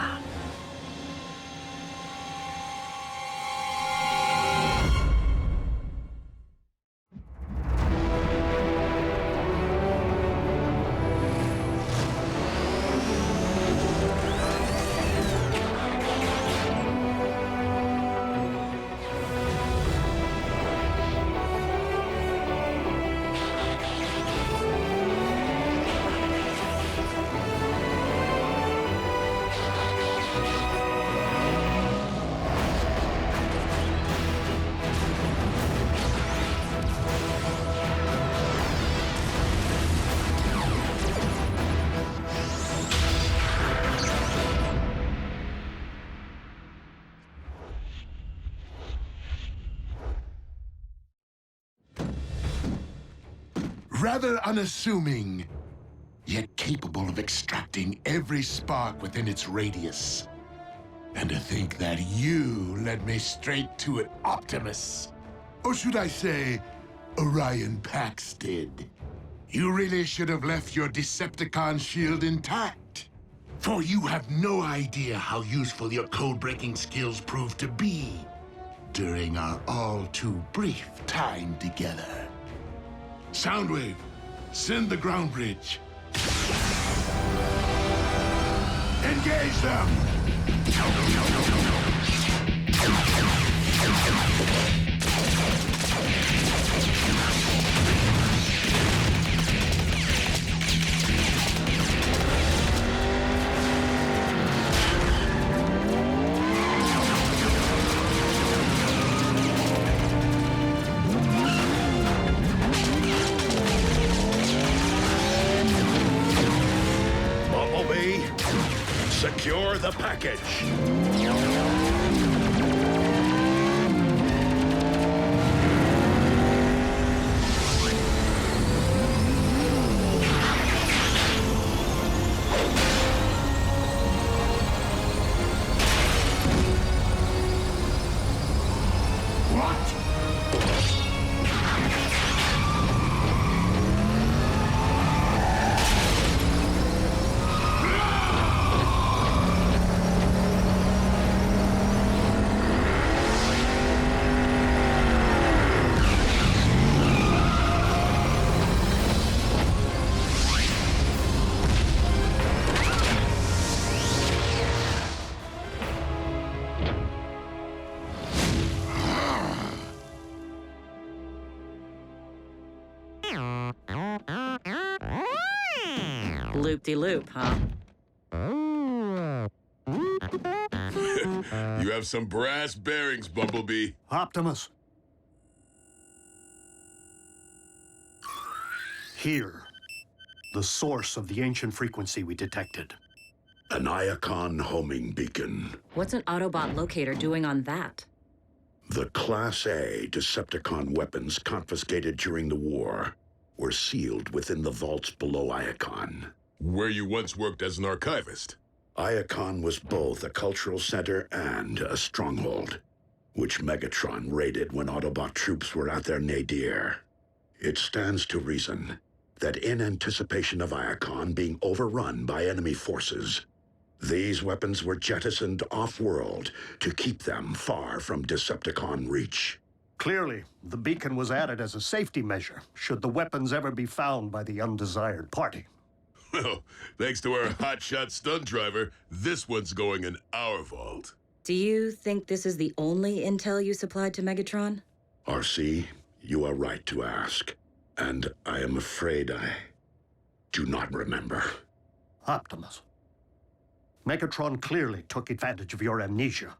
Rather unassuming, yet capable of extracting every spark within its radius. And to think that you led me straight to it, Optimus. Or should I say, Orion Pax did. You really should have left your Decepticon shield intact. For you have no idea how useful your code-breaking skills proved to be during our all-too brief time together. Soundwave, send the ground bridge. Engage them! Bumblebee, secure the package. Loop-de-loop, huh? You have some brass bearings, Bumblebee. Optimus. Here, the source of the ancient frequency we detected. An Iacon homing beacon. What's an Autobot locator doing on that? The Class A Decepticon weapons confiscated during the war were sealed within the vaults below Iacon. Where you once worked as an archivist. Iacon was both a cultural center and a stronghold, which Megatron raided when Autobot troops were at their nadir. It stands to reason that in anticipation of Iacon being overrun by enemy forces, these weapons were jettisoned off-world to keep them far from Decepticon reach. Clearly, the beacon was added as a safety measure, should the weapons ever be found by the undesired party. Well, thanks to our hotshot stunt driver, this one's going in our vault. Do you think this is the only intel you supplied to Megatron? RC, you are right to ask. And I am afraid I do not remember. Optimus. Megatron clearly took advantage of your amnesia.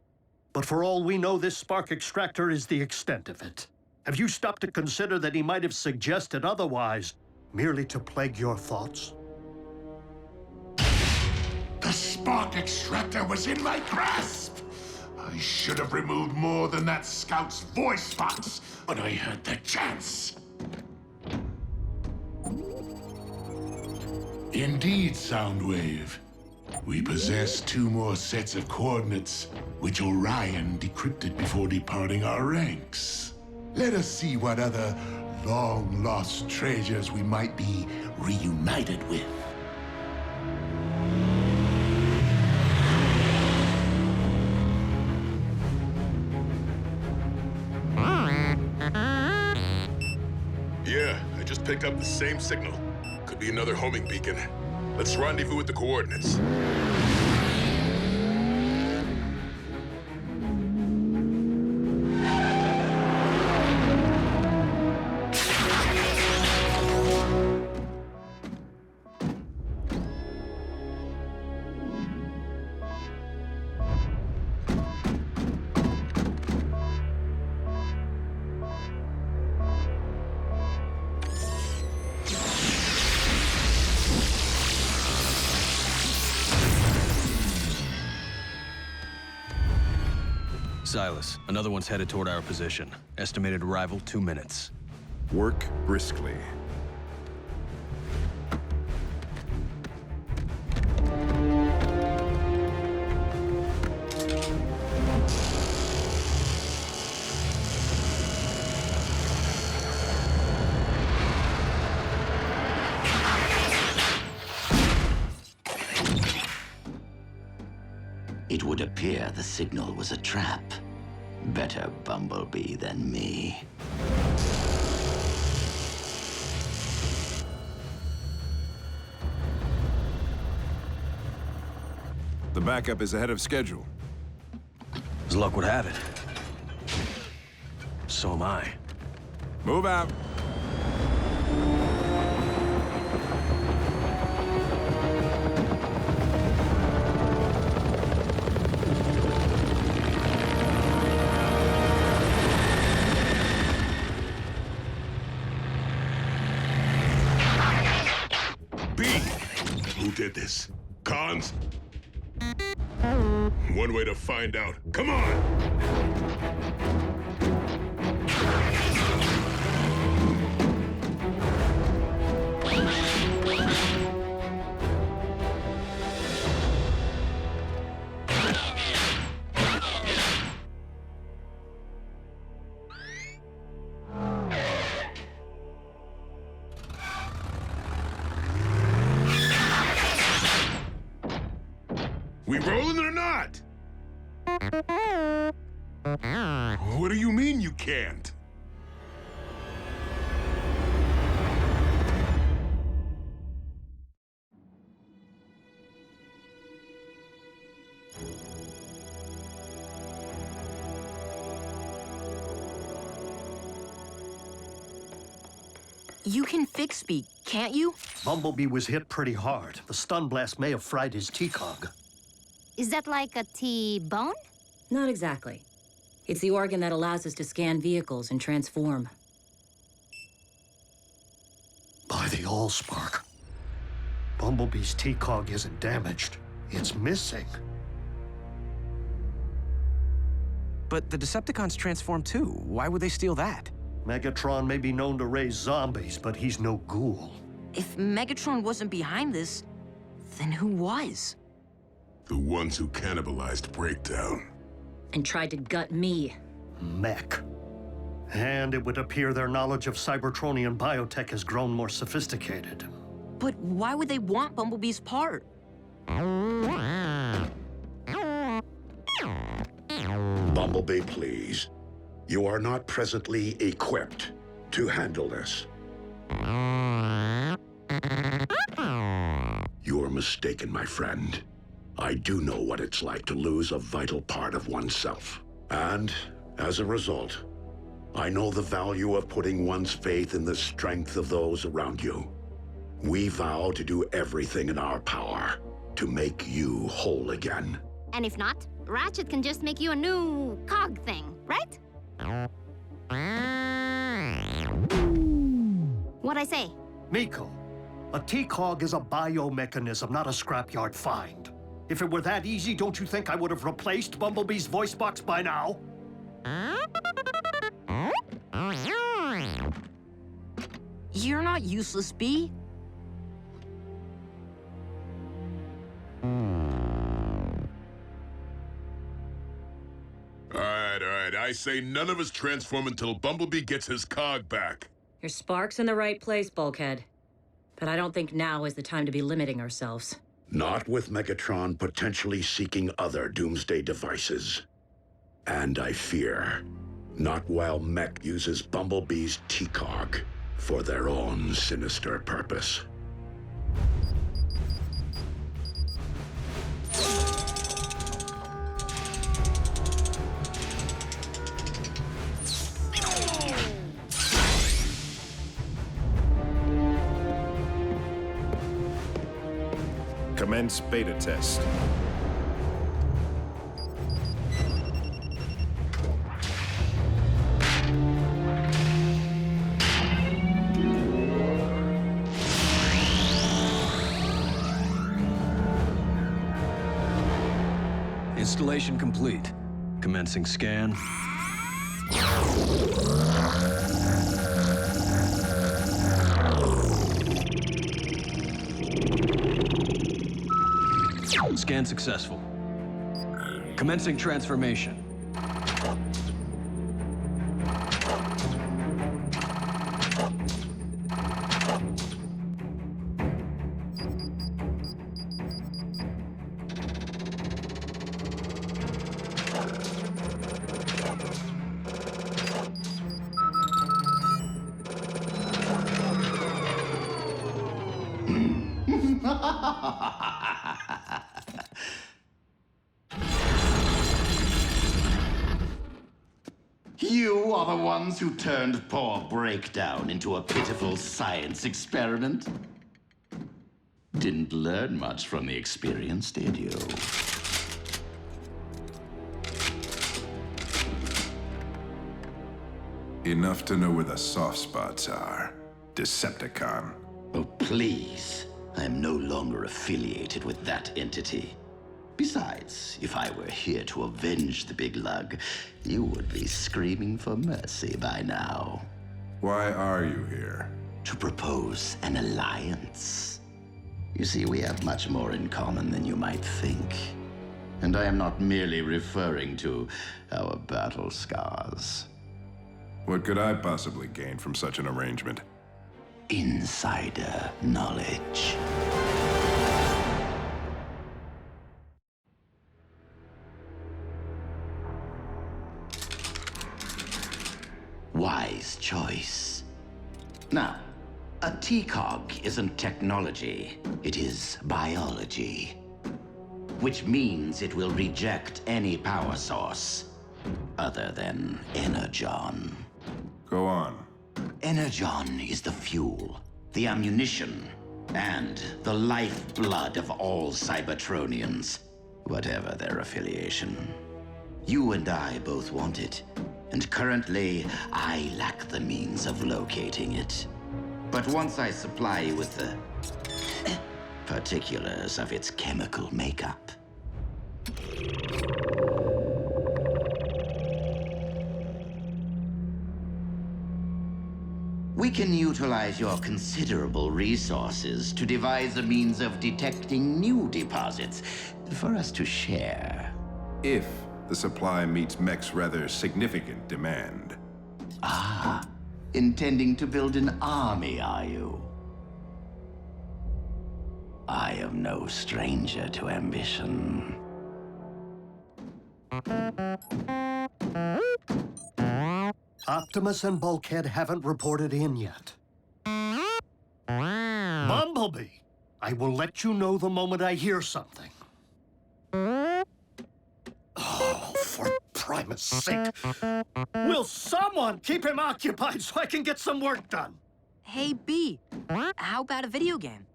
But for all we know, this spark extractor is the extent of it. Have you stopped to consider that he might have suggested otherwise, merely to plague your thoughts? The spark extractor was in my grasp! I should have removed more than that scout's voice box when I had the chance. Indeed, Soundwave. We possess 2 more sets of coordinates, which Orion decrypted before departing our ranks. Let us see what other long-lost treasures we might be reunited with. Yeah, I just picked up the same signal. Could be another homing beacon. Let's rendezvous with the coordinates. Silas, another one's headed toward our position. Estimated arrival 2 minutes. Work briskly. It would appear the signal was a trap. Better Bumblebee than me. The backup is ahead of schedule. As luck would have it. So am I. Move out. B! Who did this? Cons? One way to find out. Come on! We rolling or not? What do you mean you can't? You can fix me, can't you? Bumblebee was hit pretty hard. The stun blast may have fried his T-cog. Is that like a T-bone? Not exactly. It's the organ that allows us to scan vehicles and transform. By the Allspark. Bumblebee's T-cog isn't damaged. It's missing. But the Decepticons transform too. Why would they steal that? Megatron may be known to raise zombies, but he's no ghoul. If Megatron wasn't behind this, then who was? The ones who cannibalized Breakdown. And tried to gut me. Mech. And it would appear their knowledge of Cybertronian biotech has grown more sophisticated. But why would they want Bumblebee's part? Bumblebee, please. You are not presently equipped to handle this. You're mistaken, my friend. I do know what it's like to lose a vital part of oneself. And, as a result, I know the value of putting one's faith in the strength of those around you. We vow to do everything in our power to make you whole again. And if not, Ratchet can just make you a new cog thing, right? What'd I say? Miko, a T-cog is a biomechanism, not a scrapyard find. If it were that easy, don't you think I would have replaced Bumblebee's voice box by now? You're not useless, Bee. All right. I say none of us transform until Bumblebee gets his cog back. Your spark's in the right place, Bulkhead. But I don't think now is the time to be limiting ourselves. Not with Megatron potentially seeking other doomsday devices. And I fear, not while Mech uses Bumblebee's T-cog for their own sinister purpose. Commence beta test. Installation complete. Commencing scan. Scan successful. Commencing transformation. You are the ones who turned poor Breakdown into a pitiful science experiment? Didn't learn much from the experience, did you? Enough to know where the soft spots are, Decepticon. Oh, please. I am no longer affiliated with that entity. Besides, if I were here to avenge the big lug, you would be screaming for mercy by now. Why are you here? To propose an alliance. You see, we have much more in common than you might think. And I am not merely referring to our battle scars. What could I possibly gain from such an arrangement? Insider knowledge. Wise choice. Now, a TCOG isn't technology, it is biology. Which means it will reject any power source other than Energon. Go on. Energon is the fuel, the ammunition, and the lifeblood of all Cybertronians, whatever their affiliation. You and I both want it, and currently, I lack the means of locating it. But once I supply you with the particulars of its chemical makeup, we can utilize your considerable resources to devise a means of detecting new deposits for us to share. If the supply meets Mech's rather significant demand. Ah, intending to build an army, are you? I am no stranger to ambition. Optimus and Bulkhead haven't reported in yet. Bumblebee! I will let you know the moment I hear something. Oh, for Primus' sake. Will someone keep him occupied so I can get some work done? Hey, B, how about a video game?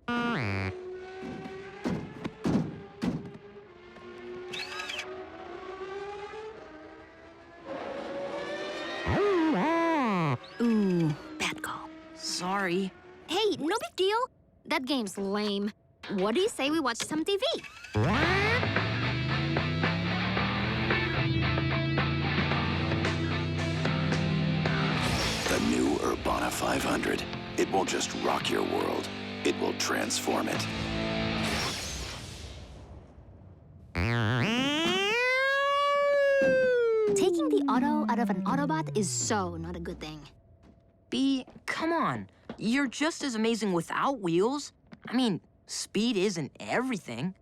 Ooh, bad call. Sorry. Hey, no big deal. That game's lame. What do you say we watch some TV? The new Urbana 500. It won't just rock your world, it will transform it. Taking the auto out of an Autobot is so not a good thing. B, come on. You're just as amazing without wheels. I mean, speed isn't everything.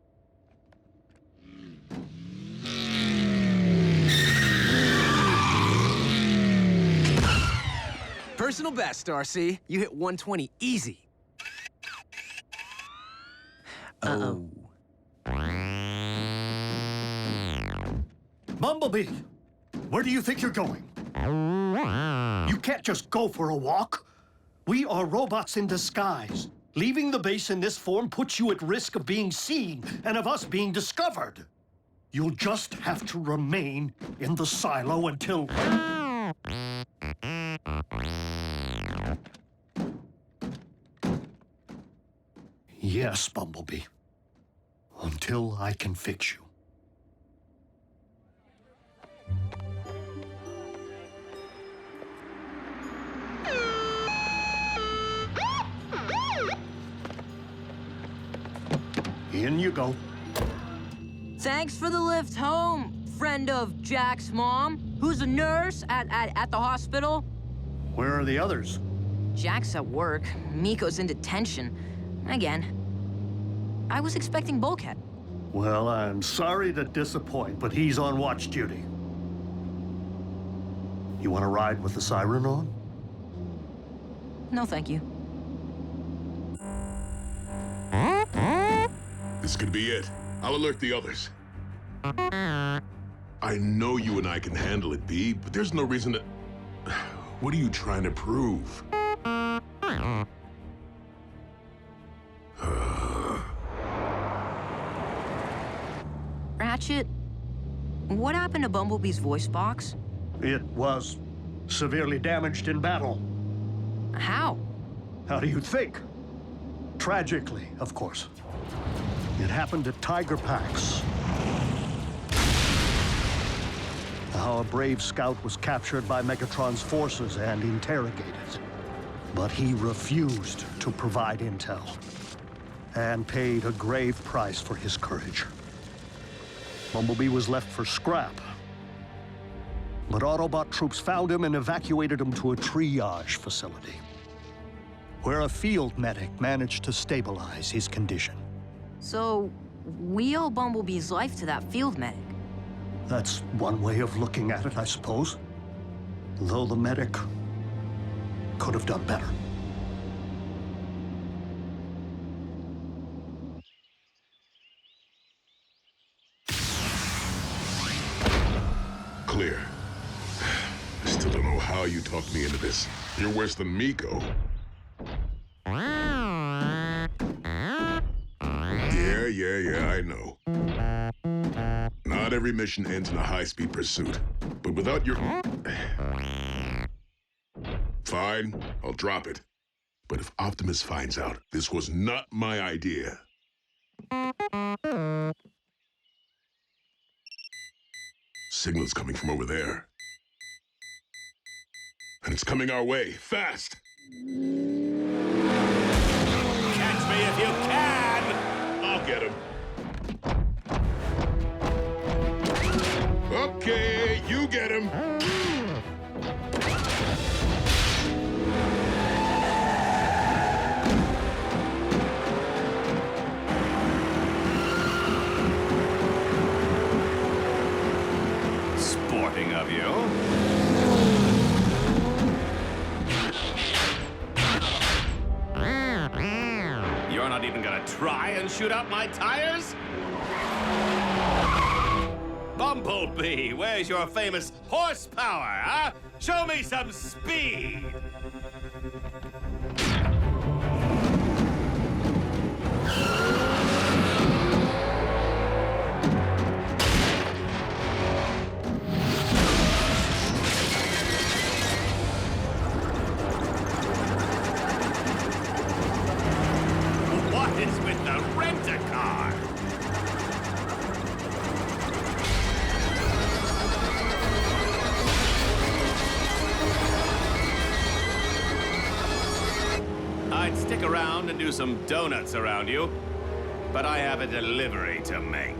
Personal best, RC. You hit 120 easy. Uh-oh. Bumblebee! Where do you think you're going? You can't just go for a walk. We are robots in disguise. Leaving the base in this form puts you at risk of being seen and of us being discovered. You'll just have to remain in the silo until... Yes, Bumblebee. Until I can fix you. In you go. Thanks for the lift home, friend of Jack's mom, who's a nurse at the hospital. Where are the others? Jack's at work. Miko's in detention. Again. I was expecting Bulkhead. Well, I'm sorry to disappoint, but he's on watch duty. You want to ride with the siren on? No, thank you. This could be it. I'll alert the others. I know you and I can handle it, B, but there's no reason to... What are you trying to prove? Ratchet, what happened to Bumblebee's voice box? It was severely damaged in battle. How? How do you think? Tragically, of course. It happened at Tiger Pax. How a brave scout was captured by Megatron's forces and interrogated. But he refused to provide intel, and paid a grave price for his courage. Bumblebee was left for scrap. But Autobot troops found him and evacuated him to a triage facility, where a field medic managed to stabilize his condition. So, we owe Bumblebee's life to that field medic. That's one way of looking at it, I suppose. Though the medic could have done better. Clear. I still don't know how you talked me into this. You're worse than Miko. Yeah, I know. Not every mission ends in a high-speed pursuit. But without your... Fine, I'll drop it. But if Optimus finds out this was not my idea... Signal's coming from over there. And it's coming our way, fast! Catch me if you can! I'll get him. Okay, you get him. Sporting of you. You're not even gonna try and shoot out my tires? Bumblebee, where's your famous horsepower, huh? Show me some speed! What is with the rent-a-car? I'd stick around and do some donuts around you, but I have a delivery to make.